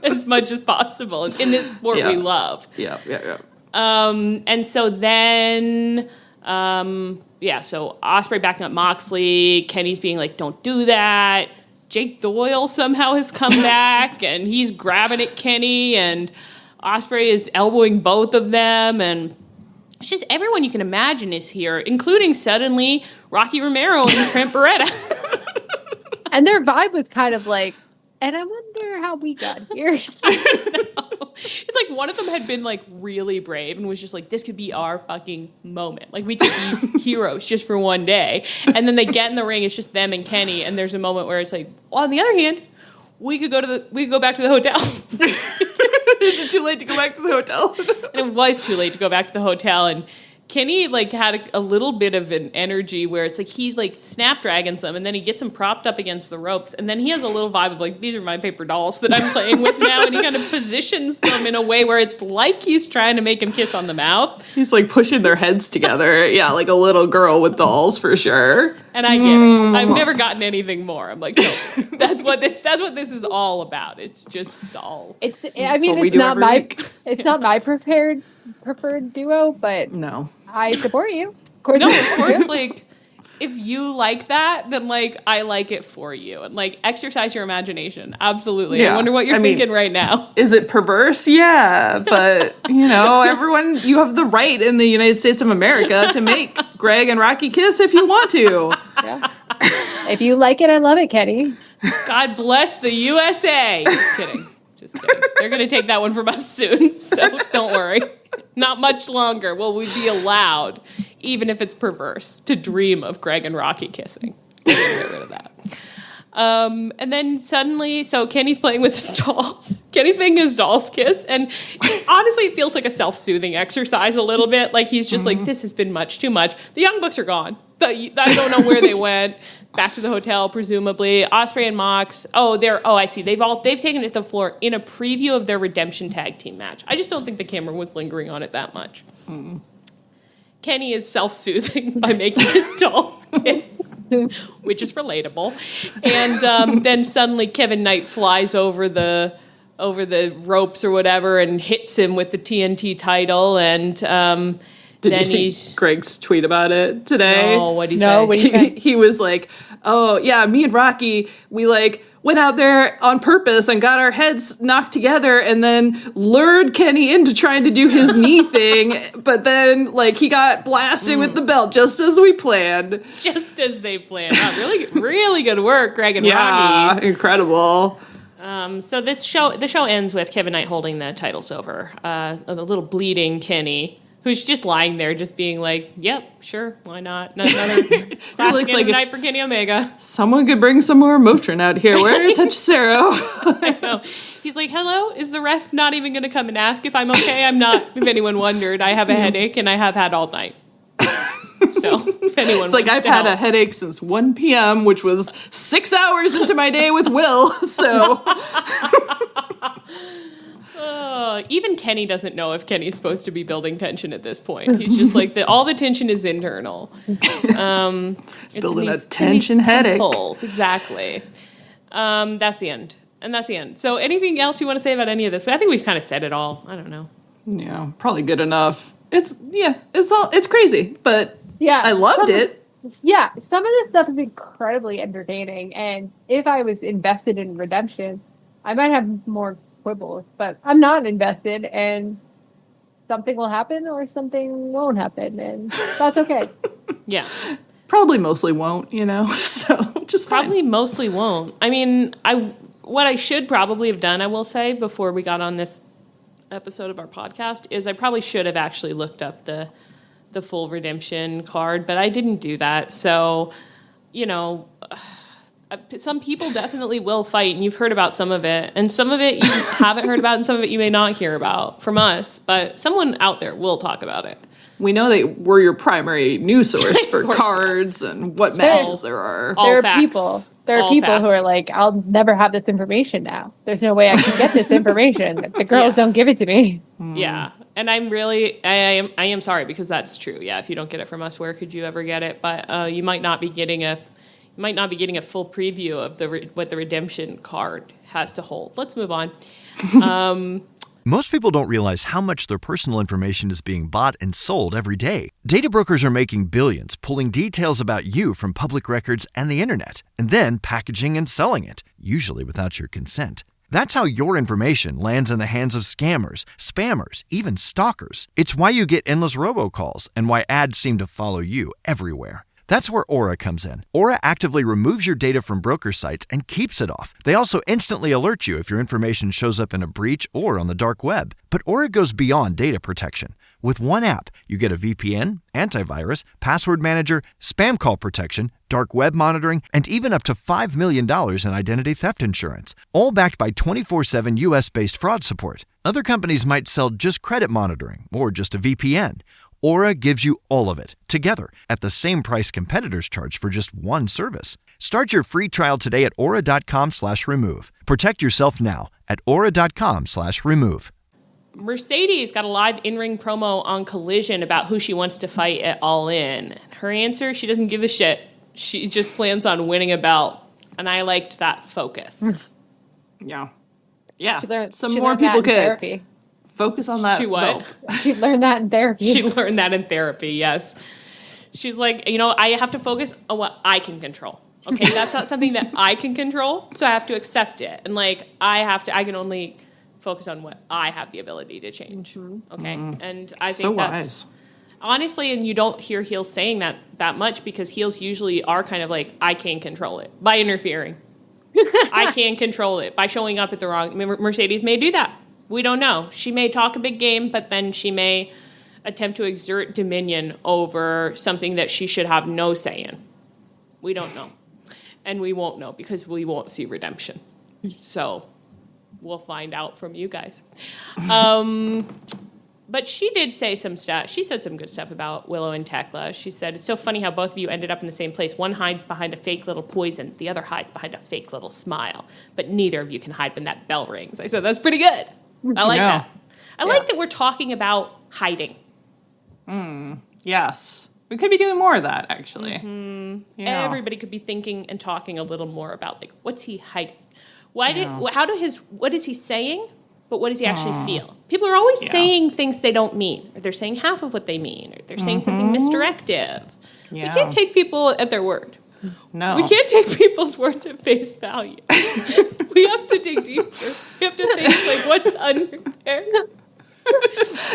as much as possible in this sport we love. Yeah. And so then... so Ospreay backing up Moxley, Kenny's being like, don't do that. Jake Doyle somehow has come back, and he's grabbing at Kenny, and Ospreay is elbowing both of them, and it's just everyone you can imagine is here, including suddenly Rocky Romero and Trent Beretta. And their vibe was kind of like, and I wonder how we got here. It's like one of them had been like really brave and was just like, this could be our fucking moment. Like, we could be heroes just for one day. And then they get in the ring, it's just them and Kenny, and there's a moment where it's like, well, on the other hand, we could go back to the hotel. Is it too late to go back to the hotel? And it was too late to go back to the hotel, and Kenny had a little bit of an energy where it's like he snapdragons them, and then he gets them propped up against the ropes, and then he has a little vibe of like, these are my paper dolls that I'm playing with now, and he kind of positions them in a way where it's like he's trying to make him kiss on the mouth. He's pushing their heads together. Yeah, like a little girl with dolls for sure. And I get it. I've never gotten anything more. I'm like, no, that's what this is all about. It's just doll. It's not my It's not my preferred duo, but No. I support you. Of course, No, of course, like, if you like that, then, like, I like it for you. And, like, exercise your imagination. Absolutely. Yeah. I wonder what you're thinking right now. Is it perverse? Yeah. But, everyone, you have the right in the United States of America to make Greg and Rocky kiss if you want to. Yeah. If you like it, I love it, Kenny. God bless the USA. Just kidding. Just kidding. They're going to take that one from us soon, so don't worry. Not much longer will we be allowed, even if it's perverse, to dream of Greg and Rocky kissing. We're going to get rid of that. And then suddenly, so Kenny's playing with his dolls. Kenny's making his dolls kiss. And honestly, it feels like a self-soothing exercise a little bit. Like he's just like, this has been much too much. The young bucks are gone. I don't know where they went. Back to the hotel, presumably. Osprey and Mox. I see. They've taken it to the floor in a preview of their redemption tag team match. I just don't think the camera was lingering on it that much. Mm. Kenny is self-soothing by making his dolls kiss, which is relatable. And then suddenly Kevin Knight flies over the ropes or whatever and hits him with the TNT title. And did you see Greg's tweet about it today? No, what'd he say? He was like, oh, yeah, me and Rocky, we went out there on purpose and got our heads knocked together and then lured Kenny into trying to do his knee thing. But then, he got blasted with the belt just as we planned. Just as they planned. Wow, really, really good work, Greg and Rocky. Yeah, incredible. So the show ends with Kevin Knight holding the titles over. A little bleeding Kenny, who's just lying there, just being like, yep, sure, why not? Another classic end of night for Kenny Omega. Someone could bring some more Motrin out here. Where's Hechicero? I know. He's like, hello, is the ref not even going to come and ask if I'm okay? I'm not, if anyone wondered. I have a headache, and I have had all night. So, if anyone It's like I've had a headache since 1 p.m., which was 6 hours into my day with Will, so... Even Kenny doesn't know if Kenny's supposed to be building tension at this point. He's just like, all the tension is internal. It's building a tension headache. Temples. Exactly. That's the end. And that's the end. So anything else you want to say about any of this? I think we've kind of said it all. I don't know. Yeah, probably good enough. It's crazy, but yeah, I loved it. Yeah, some of this stuff is incredibly entertaining, and if I was invested in Redemption, I might have more quibbles, but I'm not invested, and something will happen or something won't happen, and that's okay. Yeah. Probably mostly won't, so just fine. Probably mostly won't. I mean, what I should probably have done, I will say, before we got on this episode of our podcast, is I probably should have actually looked up the full Redemption card, but I didn't do that, so, some people definitely will fight, and you've heard about some of it, and some of it you haven't heard about, and some of it you may not hear about from us, but someone out there will talk about it. We know that we're your primary news source for cards and what matches there are. There are people who are like, I'll never have this information now. There's no way I can get this information. The girls don't give it to me. Yeah. And I am sorry, because that's true. Yeah, if you don't get it from us, where could you ever get it? But you might not be getting a full preview of what the Redemption card has to hold. Let's move on. Most people don't realize how much their personal information is being bought and sold every day. Data brokers are making billions, pulling details about you from public records and the internet, and then packaging and selling it, usually without your consent. That's how your information lands in the hands of scammers, spammers, even stalkers. It's why you get endless robocalls and why ads seem to follow you everywhere. That's where Aura comes in. Aura actively removes your data from broker sites and keeps it off. They also instantly alert you if your information shows up in a breach or on the dark web. But Aura goes beyond data protection. With one app, you get a VPN, antivirus, password manager, spam call protection, dark web monitoring, and even up to $5 million in identity theft insurance. All backed by 24/7 US-based fraud support. Other companies might sell just credit monitoring or just a VPN. Aura gives you all of it, together, at the same price competitors charge for just one service. Start your free trial today at aura.com/remove. Protect yourself now at aura.com/remove. Mercedes got a live in-ring promo on Collision about who she wants to fight at All In. Her answer, she doesn't give a shit. She just plans on winning a belt. And I liked that focus. Yeah. Yeah. Some more people could Focus on that. She what? She learned that in therapy. She learned that in therapy, yes. She's like, I have to focus on what I can control. Okay, that's not something that I can control, so I have to accept it. And like, I can only focus on what I have the ability to change. Okay, and I think that's... Honestly, and you don't hear heels saying that much because heels usually are kind of like, I can control it by interfering. I can control it by showing up at the wrong... Mercedes may do that. We don't know. She may talk a big game, but then she may attempt to exert dominion over something that she should have no say in. We don't know. And we won't know because we won't see redemption. So we'll find out from you guys. But she did say some stuff. She said some good stuff about Willow and Tekla. She said, it's so funny how both of you ended up in the same place. One hides behind a fake little poison. The other hides behind a fake little smile. But neither of you can hide when that bell rings. I said, that's pretty good. I like that. I like that we're talking about hiding. Yes. We could be doing more of that, actually. Everybody could be thinking and talking a little more about, like, what's he hiding? What is he saying? But what does he actually feel? People are always saying things they don't mean. Or they're saying half of what they mean. Or they're saying something misdirective. Yeah. We can't take people at their word. No. We can't take people's words at face value. We have to dig deeper. We have to think, like, what's under there?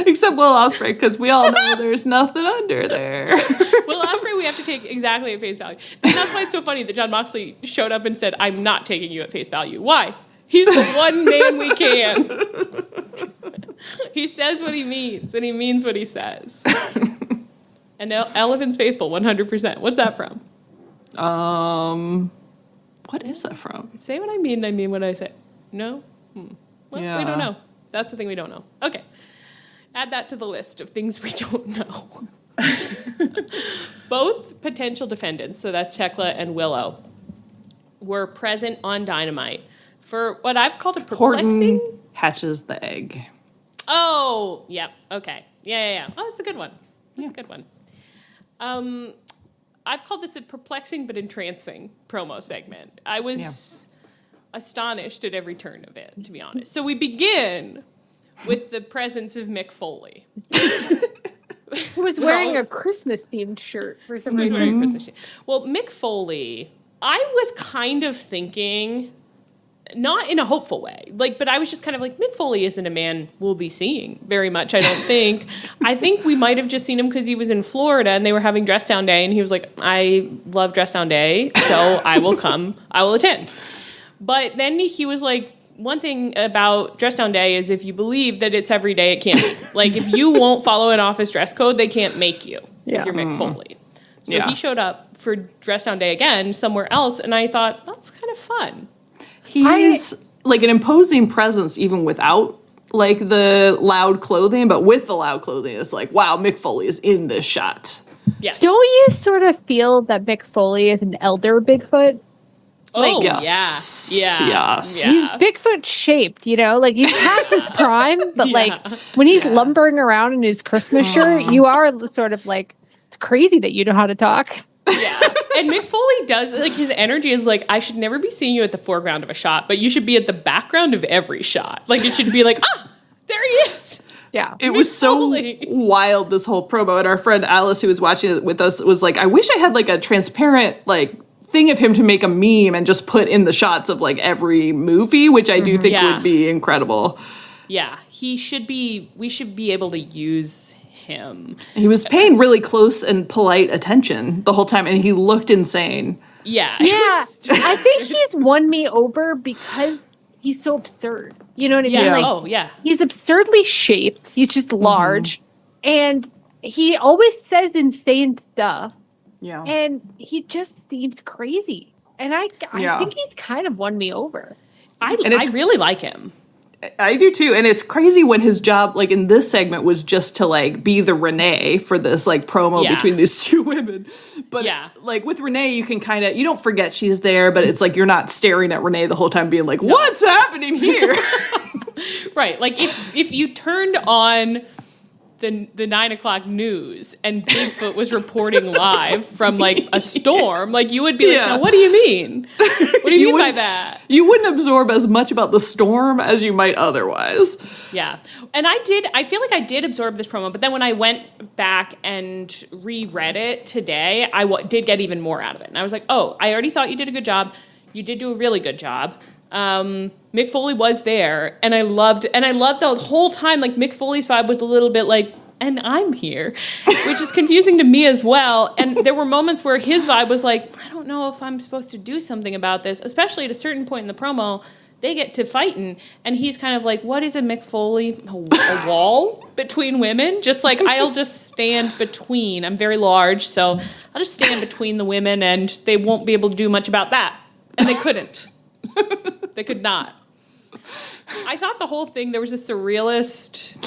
Except Will Ospreay, because we all know there's nothing under there. Will Ospreay, we have to take exactly at face value. And that's why it's so funny that John Moxley showed up and said, I'm not taking you at face value. Why? He's the one man we can. He says what he means, and he means what he says. And Elephant's Faithful, 100%. What's that from? What is that from? Say what I mean what I say. No? Well, we don't know. That's the thing we don't know. Okay. Add that to the list of things we don't know. Both potential defendants, so that's Tekla and Willow, were present on Dynamite for what I've called a perplexing... Horton hatches the egg. Oh, yep. Okay. Yeah. Oh, that's a good one. That's a good one. I've called this a perplexing but entrancing promo segment. I was astonished at every turn of it, to be honest. So we begin with the presence of Mick Foley. Who was wearing a Christmas-themed shirt for some reason. Well, Mick Foley, I was kind of thinking... Not in a hopeful way, but I was just kind of like, Mick Foley isn't a man we'll be seeing very much, I don't think. I think we might have just seen him because he was in Florida and they were having Dress Down Day, and he was like, I love Dress Down Day, so I will come, I will attend. But then he was like, one thing about Dress Down Day is if you believe that it's every day, it can't be. Like, if you won't follow an office dress code, they can't make you if you're Mick Foley. So he showed up for Dress Down Day again somewhere else, and I thought, that's kind of fun. He's like an imposing presence even without like the loud clothing, but with the loud clothing, it's like, wow, Mick Foley is in this shot. Yes. Don't you sort of feel that Mick Foley is an elder Bigfoot? Oh, yes. Yeah. He's Bigfoot shaped, like he's past his prime, but like when he's lumbering around in his Christmas shirt, you are sort of like, it's crazy that you know how to talk. Yeah. And Mick Foley does, like, his energy is like, I should never be seeing you at the foreground of a shot, but you should be at the background of every shot. Like, it should be like, there he is. Yeah. It was so wild, this whole promo. And our friend Alice, who was watching it with us, was like, I wish I had like a transparent, like, thing of him to make a meme and just put in the shots of like every movie, which I do think would be incredible. Yeah. We should be able to use him. He was paying really close and polite attention the whole time, and he looked insane. Yeah. I think he's won me over because he's so absurd. You know what I mean? Like, he's absurdly shaped. He's just large, and he always says insane stuff. Yeah. And he just seems crazy. And I think he's kind of won me over. I really like him. I do too, and it's crazy when his job, like in this segment, was just to like be the Renee for this like promo between these two women. But like with Renee, you can kind of, you don't forget she's there, but it's like you're not staring at Renee the whole time being like, what's happening here? Right, like if you turned on the 9 o'clock news and Bigfoot was reporting live from like a storm, like you would be like, now, what do you mean? What do you mean by that? You wouldn't absorb as much about the storm as you might otherwise. Yeah. And I feel like I did absorb this promo, but then when I went back and reread it today, I did get even more out of it. And I was like, oh, I already thought you did a good job. You did do a really good job. Mick Foley was there, and I loved the whole time, like, Mick Foley's vibe was a little bit like, and I'm here, which is confusing to me as well. And there were moments where his vibe was like, I don't know if I'm supposed to do something about this, especially at a certain point in the promo. They get to fighting, and he's kind of like, what is a Mick Foley? A wall between women? Just like, I'll just stand between. I'm very large, so I'll just stand between the women, and they won't be able to do much about that. And they couldn't. They could not. I thought the whole thing, there was a surrealist...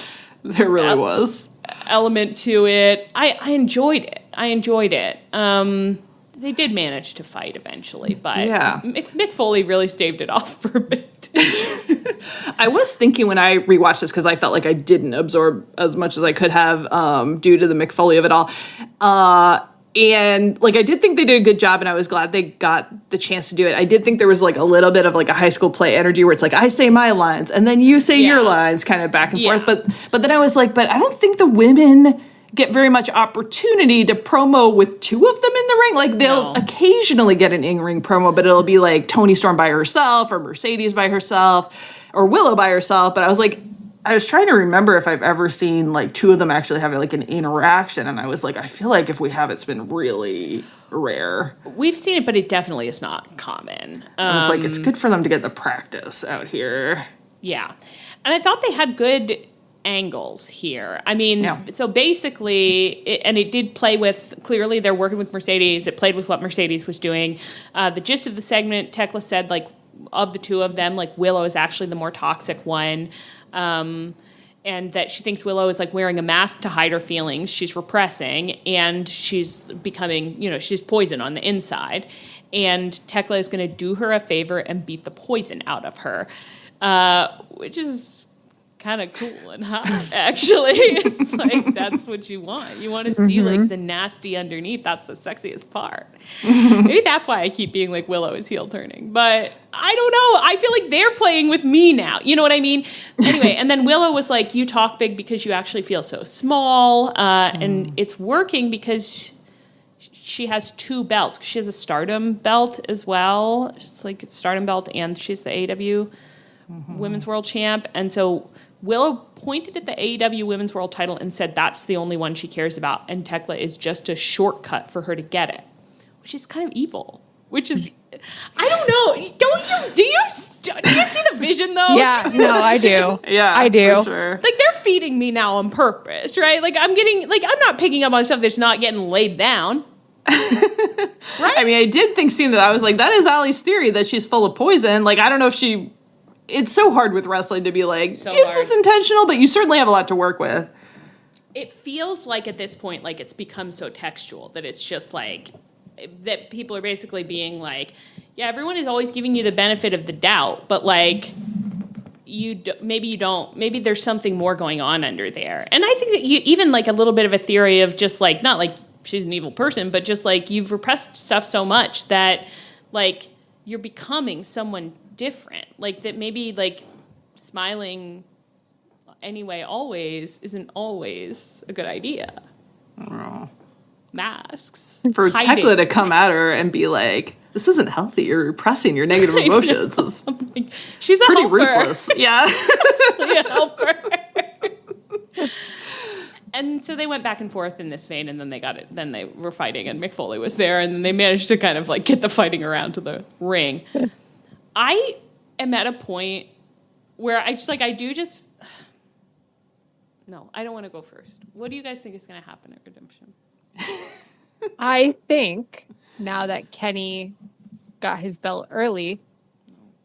There really was. ...element to it. I enjoyed it. They did manage to fight eventually, but Mick Foley really staved it off for a bit. I was thinking when I rewatched this, because I felt like I didn't absorb as much as I could have due to the Mick Foley of it all. And, like, I did think they did a good job, and I was glad they got the chance to do it. I did think there was, like, a little bit of, like, a high school play energy where it's like, I say my lines, and then you say your lines, kind of back and forth. But then I was like, but I don't think the women get very much opportunity to promo with two of them in the ring. Like, they'll occasionally get an in-ring promo, but it'll be, like, Toni Storm by herself, or Mercedes by herself, or Willow by herself. But I was like... I was trying to remember if I've ever seen, like, two of them actually having, like, an interaction, and I was like, I feel like if we have, it's been really rare. We've seen it, but it definitely is not common. I was like, it's good for them to get the practice out here. Yeah. And I thought they had good angles here. I mean, so basically, it did play with, clearly they're working with Mercedes, it played with what Mercedes was doing. The gist of the segment, Tekla said, like, of the two of them, like, Willow is actually the more toxic one. And that she thinks Willow is like wearing a mask to hide her feelings. She's repressing, and she's becoming, she's poison on the inside. And Tekla is going to do her a favor and beat the poison out of her, which is kind of cool and hot, actually. It's like, that's what you want. You want to see, like, the nasty underneath. That's the sexiest part. Maybe that's why I keep being like, Willow is heel turning. But I don't know. I feel like they're playing with me now. You know what I mean? Anyway, and then Willow was like, you talk big because you actually feel so small. And it's working because she has two belts. She has a Stardom belt as well. It's like a Stardom belt, and she's the AEW Women's World Champ. And so Willow pointed at the AEW Women's World title and said that's the only one she cares about, and Tekla is just a shortcut for her to get it, which is kind of evil. Which is, I don't know. Do you see the vision though? Yeah, no, I do. Yeah, I do. For sure. Like, they're feeding me now on purpose, right? Like, I'm not picking up on stuff that's not getting laid down. Right? I mean, I did think seeing that, I was like, that is Ali's theory that she's full of poison. Like, I don't know if it's so hard with wrestling to be like, is this intentional? But you certainly have a lot to work with. It feels like at this point, like, it's become so textual that it's just like, that people are basically being like, yeah, everyone is always giving you the benefit of the doubt, but like, maybe there's something more going on under there. And I think that you even like a little bit of a theory of just like, not like she's an evil person, but just like you've repressed stuff so much that like you're becoming someone different. Like that maybe like smiling anyway always isn't always a good idea. Oh. Masks. For Tekla to come at her and be like, this isn't healthy, you're repressing your negative emotions. Is like, she's a pretty helper. ruthless. Yeah. A helper. And so they went back and forth in this vein, and then they got it. Then they were fighting, and Mick Foley was there, and then they managed to kind of like get the fighting around to the ring. I am at a point where no, I don't want to go first. What do you guys think is going to happen at Redemption? I think now that Kenny got his belt early,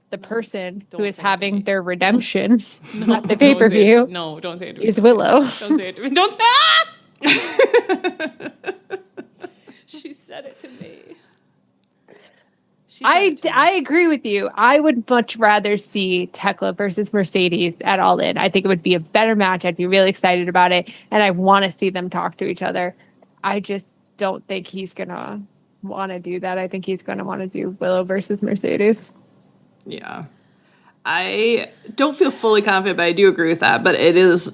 the person who is having their redemption at the pay-per-view don't say it to me. is Willow. Don't say it to me. Don't say She said it to me. I agree with you. I would much rather see Tekla versus Mercedes at All In. I think it would be a better match. I'd be really excited about it, and I want to see them talk to each other. I just don't think he's gonna want to do that. I think he's gonna want to do Willow versus Mercedes. Yeah. I don't feel fully confident, but I do agree with that. But it is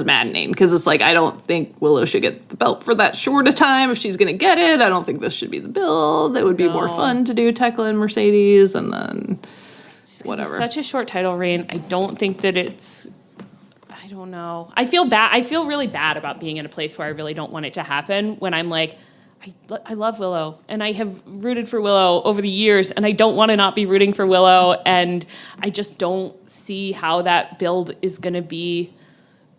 maddening because it's like I don't think Willow should get the belt for that short a time if she's gonna get it. I don't think this should be the build. It would be more fun to do Tekla and Mercedes and then whatever. Such a short title reign. I don't think that it's. I don't know. I feel bad. I feel really bad about being in a place where I really don't want it to happen. When I'm like, I love Willow, and I have rooted for Willow over the years, and I don't want to not be rooting for Willow, and I just don't see how that build is going to be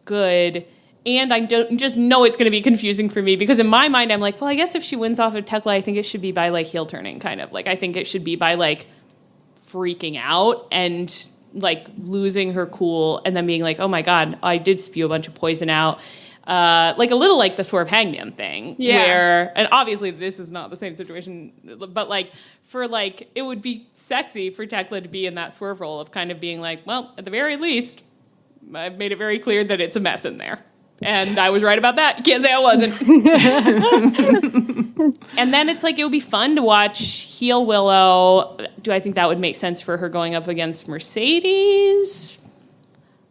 good, and I don't just know it's going to be confusing for me, because in my mind, I'm like, well, I guess if she wins off of Tekla, I think it should be by, like, heel turning, kind of. Like, I think it should be by, like, freaking out and, like, losing her cool, and then being like, oh, my God, I did spew a bunch of poison out. Like a little like the Swerve Hangman thing, where, and obviously this is not the same situation, but like for like, it would be sexy for Tekla to be in that Swerve role of kind of being like, well, at the very least, I've made it very clear that it's a mess in there. And I was right about that. You can't say I wasn't. And then it's like, it would be fun to watch heel Willow. Do I think that would make sense for her going up against Mercedes?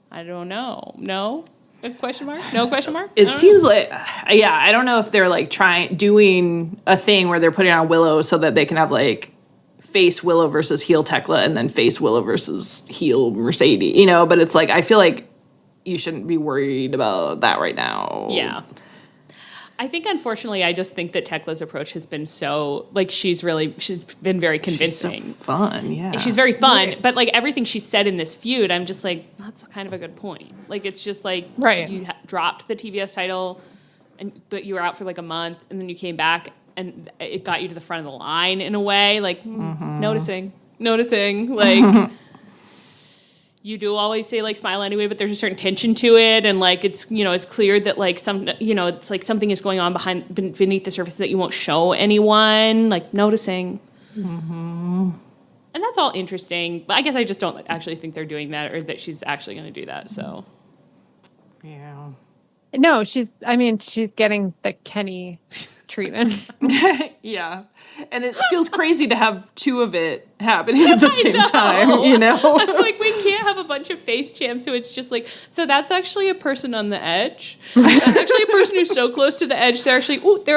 I don't know. No? A question mark? No question mark? It seems like, yeah, I don't know if they're like doing a thing where they're putting on Willow so that they can have like face Willow versus heel Tekla and then face Willow versus heel Mercedes, you know, but it's like, I feel like you shouldn't be worried about that right now. Yeah. I think, unfortunately, I just think that Tekla's approach has been so, like, she's been very convincing. She's so fun, yeah. She's very fun, but, like, everything she said in this feud, I'm just like, that's kind of a good point. Like, it's just like, you dropped the TBS title, but you were out for, like, a month, and then you came back, and it got you to the front of the line in a way, like, noticing, like... You do always say, like, smile anyway, but there's a certain tension to it. And, like, it's, you know, it's clear that, like, it's like something is going on beneath the surface that you won't show anyone. Like, noticing. Mm-hmm. And that's all interesting. But I guess I just don't actually think they're doing that or that she's actually going to do that, so. Yeah. No, she's getting the Kenny treatment. Yeah. And it feels crazy to have two of it happening at the same time, you know? Like, we can't have a bunch of face champs, so it's just like, so that's actually a person on the edge. That's actually a person who's so close to the edge, they're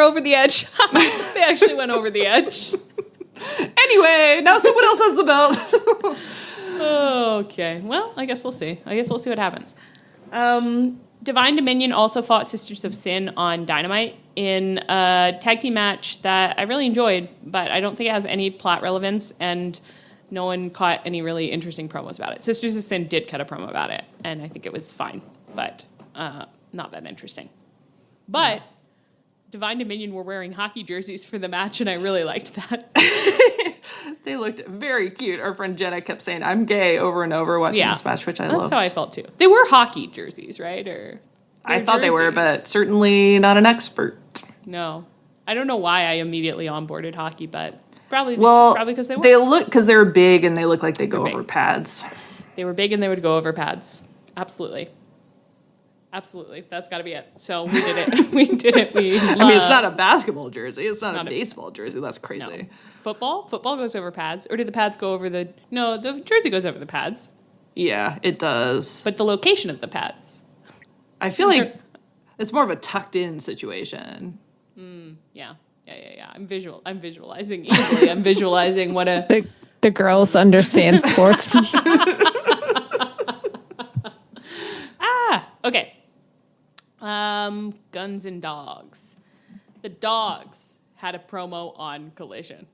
over the edge. They actually went over the edge. Anyway, now someone else has the belt. Okay. Well, I guess we'll see. What happens. Divine Dominion also fought Sisters of Sin on Dynamite in a tag team match that I really enjoyed, but I don't think it has any plot relevance, and no one caught any really interesting promos about it. Sisters of Sin did cut a promo about it, and I think it was fine, but not that interesting. But Divine Dominion were wearing hockey jerseys for the match, and I really liked that. They looked very cute. Our friend Jenna kept saying, I'm gay, over and over watching this match, which I loved. That's how I felt, too. They were hockey jerseys, right? Or I thought they were, but certainly not an expert. No. I don't know why I immediately onboarded hockey, but probably because they were. They look, because they were big, and they look like they go over pads. They were big, and they would go over pads. Absolutely. That's got to be it. So we did it. I mean, it's not a basketball jersey. It's not a baseball jersey. That's crazy. No. Football goes over pads. Or do the pads go over the... No, the jersey goes over the pads. Yeah, it does. But the location of the pads. I feel like it's more of a tucked-in situation. Yeah. I'm visualizing easily. I'm visualizing what a... The girls understand sports. Okay. Guns and Dogs. The Dogs had a promo on Collision.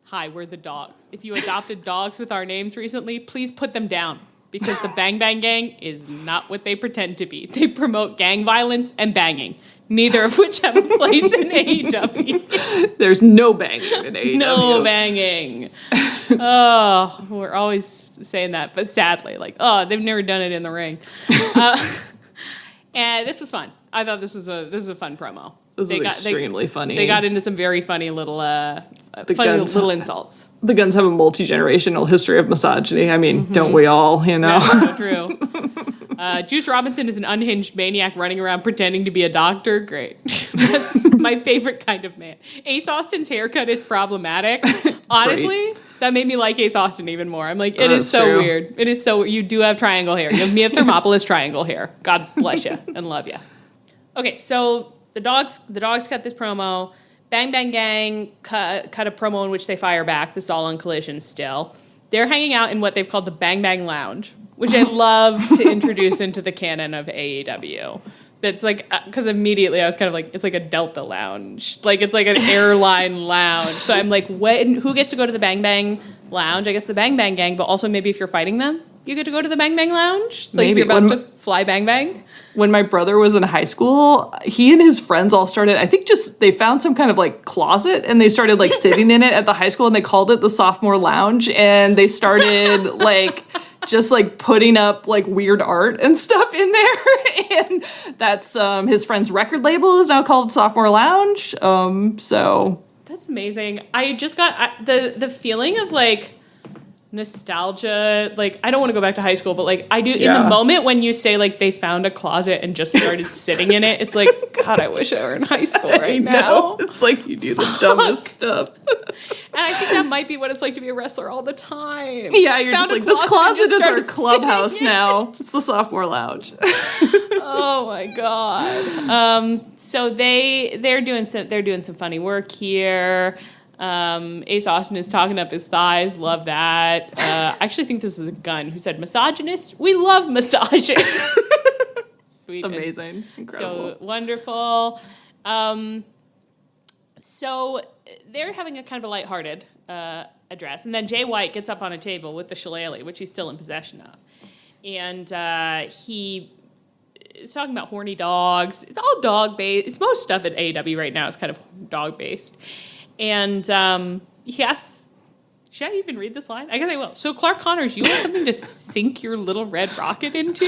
Hi, we're the Dogs. If you adopted dogs with our names recently, please put them down, because the Bang Bang Gang is not what they pretend to be. They promote gang violence and banging, neither of which have a place in AEW. There's no banging in AEW. No banging. Oh, we're always saying that, but sadly, like, they've never done it in the ring. And this was fun. I thought this was a fun promo. This is extremely funny. They got into some very funny little little insults. The Guns have a multi-generational history of misogyny. I mean, don't we all, you know? That's so true. Juice Robinson is an unhinged maniac running around pretending to be a doctor. Great. That's my favorite kind of man. Ace Austin's haircut is problematic. Honestly, that made me like Ace Austin even more. I'm like, it is so weird. It is so, you do have triangle hair. You have Mia Thermopolis triangle hair. God bless you and love you. Okay, so the dogs cut this promo. Bang Bang Gang cut a promo in which they fire back. This is all on Collision still. They're hanging out in what they've called the Bang Bang Lounge, which I love to introduce into the canon of AEW. That's like, because immediately I was kind of like, it's like a Delta lounge. Like, it's like an airline lounge. So I'm like, who gets to go to the Bang Bang Lounge? I guess the Bang Bang Gang, but also maybe if you're fighting them, you get to go to the Bang Bang Lounge? Like maybe. If you're about to fly Bang Bang? When my brother was in high school, he and his friends all started, I think they found some kind of like closet and they started like sitting in it at the high school and they called it the sophomore lounge and they started like just like putting up like weird art and stuff in there. And that's his friend's record label is now called Sophomore Lounge. So that's amazing. I just got the feeling of like nostalgia. Like, I don't want to go back to high school, but like I do in the moment when you say like they found a closet and just started sitting in it, it's like, God, I wish I were in high school right now. It's like you do the dumbest stuff. And I think that might be what it's like to be a wrestler all the time. Yeah, you're just like, this closet is our clubhouse now. It's the sophomore lounge. Oh my God. So they're doing some funny work here. Ace Austin is talking up his thighs. Love that. I actually think this is a gun who said misogynist. We love misogynists. Sweet. Amazing. Incredible. So wonderful. So they're having a kind of a lighthearted address. And then Jay White gets up on a table with the shillelagh, which he's still in possession of. And he is talking about horny dogs. It's all dog-based. It's most stuff at AEW right now is kind of dog-based. And he asks, should I even read this line? I guess I will. So Clark Connors, you want something to sink your little red rocket into?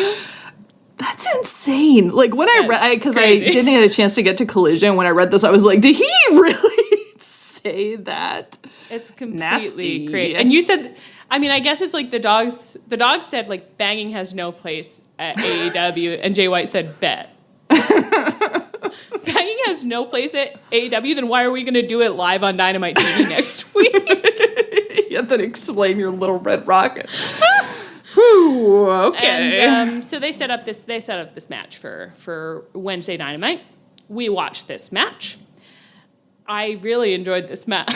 That's insane. Like when I read, because I didn't get a chance to get to Collision, when I read this, I was like, did he really say that? It's completely crazy. And you said, I mean, I guess it's like the dogs said like banging has no place at AEW, and Jay White said bet. Banging has no place at AEW, then why are we going to do it live on Dynamite TV next week? You have to explain your little red rocket. Whew, okay. And so they set up this match for Wednesday Dynamite. We watched this match. I really enjoyed this match.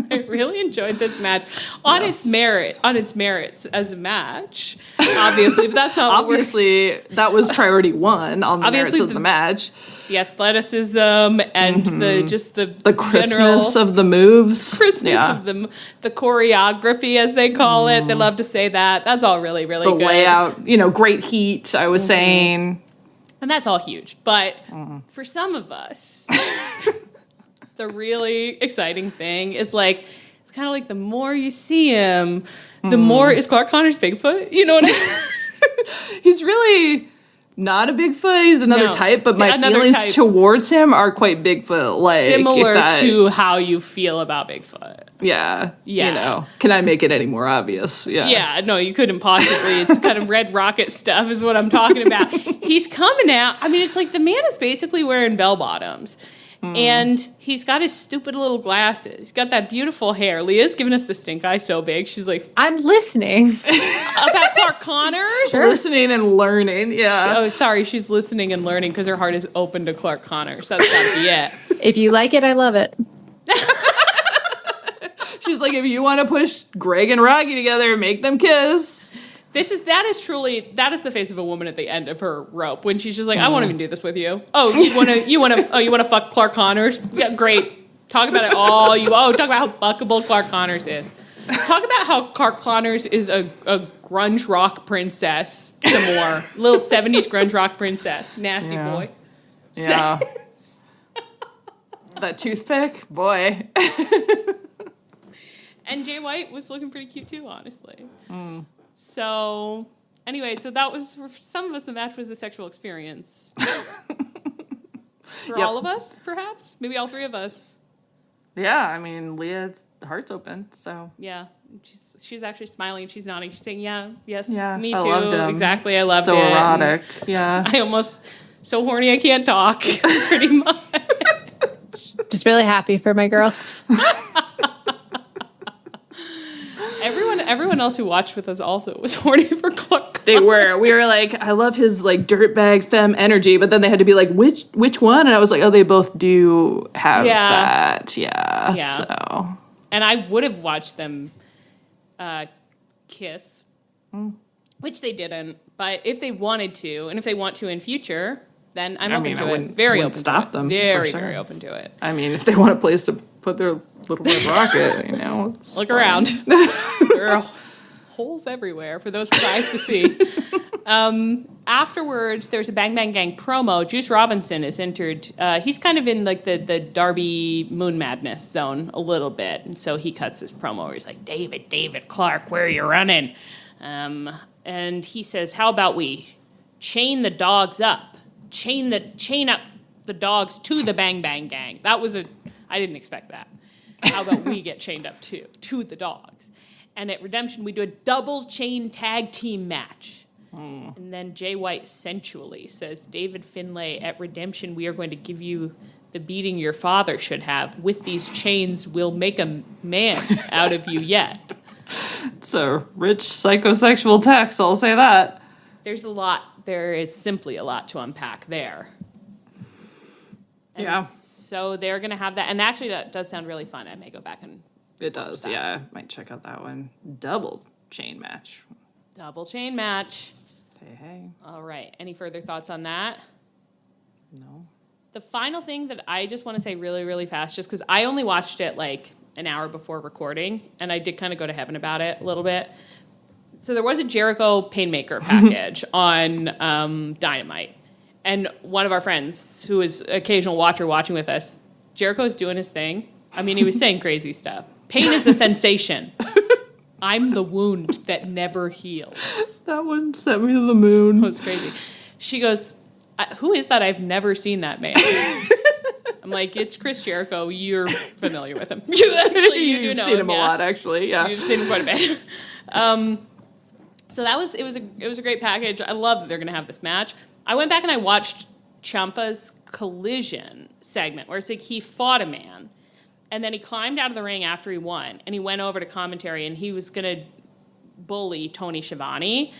I really enjoyed this match on its merits as a match. Obviously, but that's not that was priority one on the merits of the match. The athleticism and the crispness of the moves, of the choreography, as they call it. They love to say that. That's all really, really good. The layout, great heat. I was saying, and that's all huge. But for some of us. The really exciting thing is like, it's kind of like the more you see him, the more is Clark Connors Bigfoot. You know what I mean? He's really not a Bigfoot. He's another type, but my feelings towards him are quite Bigfoot-like. Similar to how you feel about Bigfoot. Yeah. Can I make it any more obvious? Yeah, no, you couldn't possibly. It's kind of red rocket stuff is what I'm talking about. He's coming out. I mean, it's like the man is basically wearing bell bottoms. And he's got his stupid little glasses. He's got that beautiful hair. Leah's giving us the stink eye so big. She's like, I'm listening. About Clark Connors? Listening and learning, yeah. She's listening and learning because her heart is open to Clark Connors. That's gotta be it. If you like it, I love it. She's like, if you want to push Greg and Rocky together, make them kiss. That is the face of a woman at the end of her rope when she's just like, I won't even do this with you. Oh, you want to fuck Clark Connors? Yeah, great. Talk about it all. Talk about how fuckable Clark Connors is. Talk about how Clark Connors is a grunge rock princess. Some more little 70s grunge rock princess. Nasty boy. Yeah. That toothpick, boy. And Jay White was looking pretty cute too, honestly. So, anyway, that was, for some of us, the match was a sexual experience. For all of us, perhaps? Maybe all three of us. Yeah, I mean, Leah's heart's open, so. Yeah, she's actually smiling. She's nodding. She's saying, yes, Yeah, me I too. loved him. Exactly, I loved it. So erotic, yeah. I almost, so horny I can't talk, pretty much. Just really happy for my girls. Everyone else who watched with us also was horny for Clark. They were. We were like, I love his like dirtbag femme energy, but then they had to be like, which one? And I was like, oh, they both do have that. Yeah. So. And I would have watched them kiss, which they didn't. But if they wanted to, and if they want to in future, then I'm open to it. Very open. Stop them. Very open to it. I mean, if they want a place to put their little red rocket, it's look fine. Around. There are holes everywhere for those guys to see. Afterwards, there's a Bang Bang Gang promo. Juice Robinson is entered. He's kind of in like the Darby Moon Madness zone a little bit, and so he cuts this promo where he's like, David Clark, where are you running? And he says, how about we chain the dogs up? Chain up the dogs to the Bang Bang Gang. I didn't expect that. How about we get chained up to the dogs? And at Redemption, we do a double chain tag team match. And then Jay White sensually says, David Finlay, at Redemption, we are going to give you the beating your father should have. With these chains, we'll make a man out of you yet. It's a rich psychosexual text, I'll say that. There's a lot. There is simply a lot to unpack there. And yeah. So they're going to have that. And actually, that does sound really fun. I may go back and... It does, yeah. Might check out that one. Double chain match. Double chain match. Hey. All right. Any further thoughts on that? No. The final thing that I just want to say really, really fast, just because I only watched it like an hour before recording, and I did kind of go to heaven about it a little bit. So there was a Jericho Painmaker package on Dynamite. And one of our friends, who is an occasional watcher watching with us, Jericho's doing his thing. I mean, he was saying crazy stuff. Pain is a sensation. I'm the wound that never heals. That one sent me to the moon. It was crazy. She goes, who is that? I've never seen that man. I'm like, it's Chris Jericho. You're familiar with him. You do know You've seen him a lot, actually. Yeah, you've seen him quite a bit. So it was a great package. I love that they're going to have this match. I went back and I watched Ciampa's Collision segment where it's like he fought a man, and then he climbed out of the ring after he won, and he went over to commentary, and he was going to bully Tony Schiavone.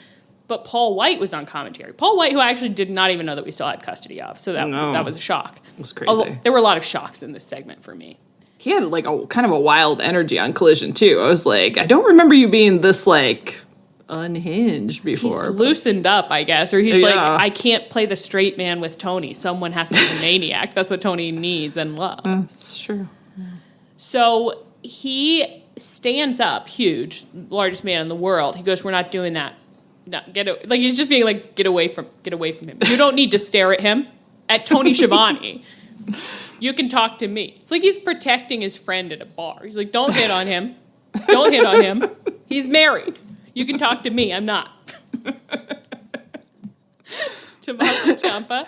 But Paul White was on commentary. Paul White, who I actually did not even know that we still had custody of. So that was a shock. It was crazy. There were a lot of shocks in this segment for me. He had like a kind of a wild energy on Collision too. I was like, I don't remember you being this like unhinged before. He's loosened up, I guess. Or he's like, I can't play the straight man with Tony. Someone has to be the maniac. That's what Tony needs and loves. That's true. Yeah. So he stands up, huge, largest man in the world. He goes, we're not doing that. No, he's just being like, get away from him. You don't need to stare at him, at Tony Schiavone. You can talk to me. It's like he's protecting his friend at a bar. He's like, don't hit on him. Don't hit on him. He's married. You can talk to me. I'm not. Tommaso Ciampa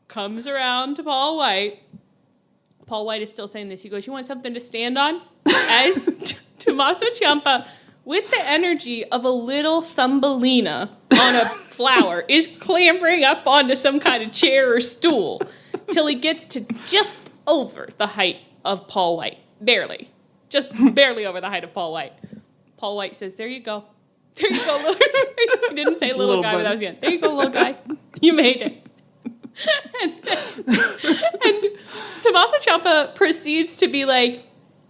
comes around to Paul White. Paul White is still saying this. He goes, you want something to stand on? As Tommaso Ciampa, with the energy of a little Thumbelina on a flower, is clambering up onto some kind of chair or stool till he gets to just over the height of Paul White. Barely. Just barely over the height of Paul White. Paul White says, there you go. There you go, little guy. He didn't say little guy, but that was the end. There you go, little guy. You made it. And Tommaso Ciampa proceeds to be like,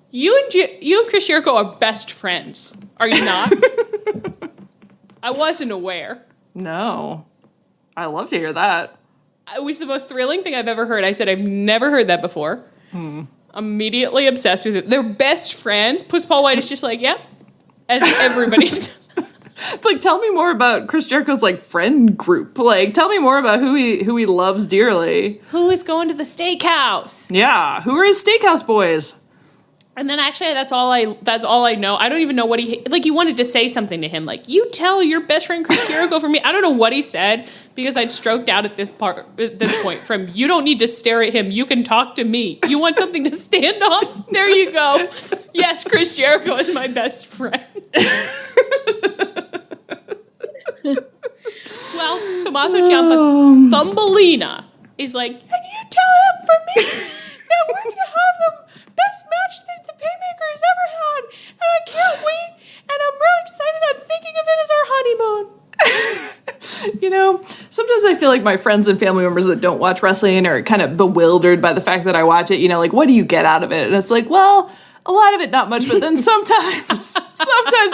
you and Chris Jericho are best friends. Are you not? I wasn't aware. No. I love to hear that. It was the most thrilling thing I've ever heard. I said, I've never heard that before. Immediately obsessed with it. They're best friends. Puss Paul White is just like, yep. As everybody. It's like, tell me more about Chris Jericho's like friend group. Like, tell me more about who he loves dearly. Who is going to the steakhouse? Yeah. Who are his steakhouse boys? And then actually, that's all I know. I don't even know what he wanted to say something to him, like, you tell your best friend Chris Jericho for me. I don't know what he said, because I'd stroked out at this point from, you don't need to stare at him. You can talk to me. You want something to stand on? There you go. Yes, Chris Jericho is my best friend. Well, Tommaso Ciampa Thumbelina is like, can you tell him for me that we're going to have the best match that the Paymaker has ever had, and I can't wait, and I'm really excited. I'm thinking of it as our honeymoon. You know, sometimes I feel like my friends and family members that don't watch wrestling are kind of bewildered by the fact that I watch it. You know, like, what do you get out of it? And it's like, well, a lot of it, not much, but then sometimes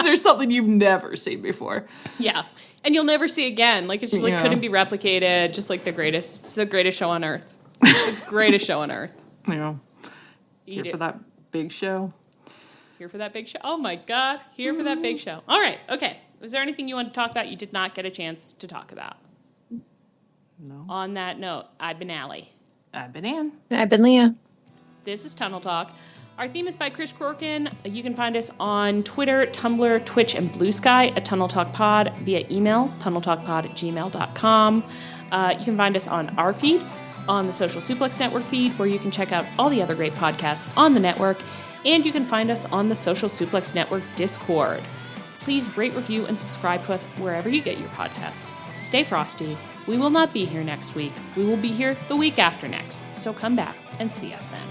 there's something you've never seen before. Yeah. And you'll never see again. Like, it's just like, couldn't be replicated. Just like it's the greatest show on earth. It's the greatest show on earth. Yeah. Here for that big show. Here for that big show. Oh my God. Here for that big show. All right. Okay. Was there anything you wanted to talk about you did not get a chance to talk about? No. On that note, I've been Allie. I've been Ann. And I've been Leah. This is Tunnel Talk. Our theme is by Chris Corkin. You can find us on Twitter, Tumblr, Twitch, and Blue Sky at Tunnel Talk Pod via email, tunneltalkpod@gmail.com. You can find us on our feed, on the Social Suplex Network feed, where you can check out all the other great podcasts on the network, and you can find us on the Social Suplex Network Discord. Please rate, review, and subscribe to us wherever you get your podcasts. Stay frosty. We will not be here next week. We will be here the week after next, so come back and see us then.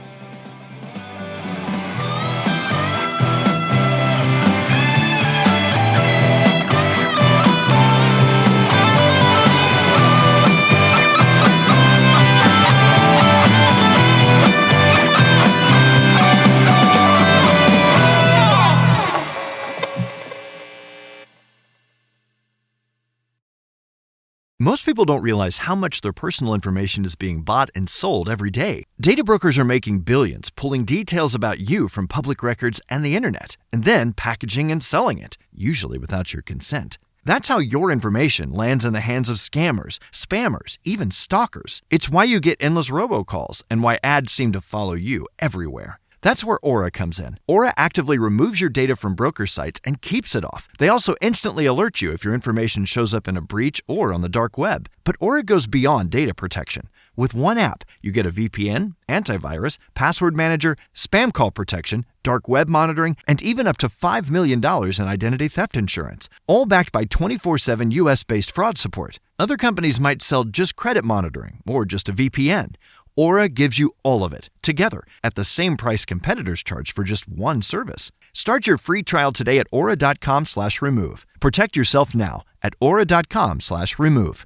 Most people don't realize how much their personal information is being bought and sold every day. Data brokers are making billions, pulling details about you from public records and the internet, and then packaging and selling it, usually without your consent. That's how your information lands in the hands of scammers, spammers, even stalkers. It's why you get endless robocalls and why ads seem to follow you everywhere. That's where Aura comes in. Aura actively removes your data from broker sites and keeps it off. They also instantly alert you if your information shows up in a breach or on the dark web. But Aura goes beyond data protection. With one app, you get a VPN, antivirus, password manager, spam call protection, dark web monitoring, and even up to $5 million in identity theft insurance, all backed by 24/7 US-based fraud support. Other companies might sell just credit monitoring or just a VPN. Aura gives you all of it, together, at the same price competitors charge for just one service. Start your free trial today at aura.com/remove. Protect yourself now at aura.com/remove.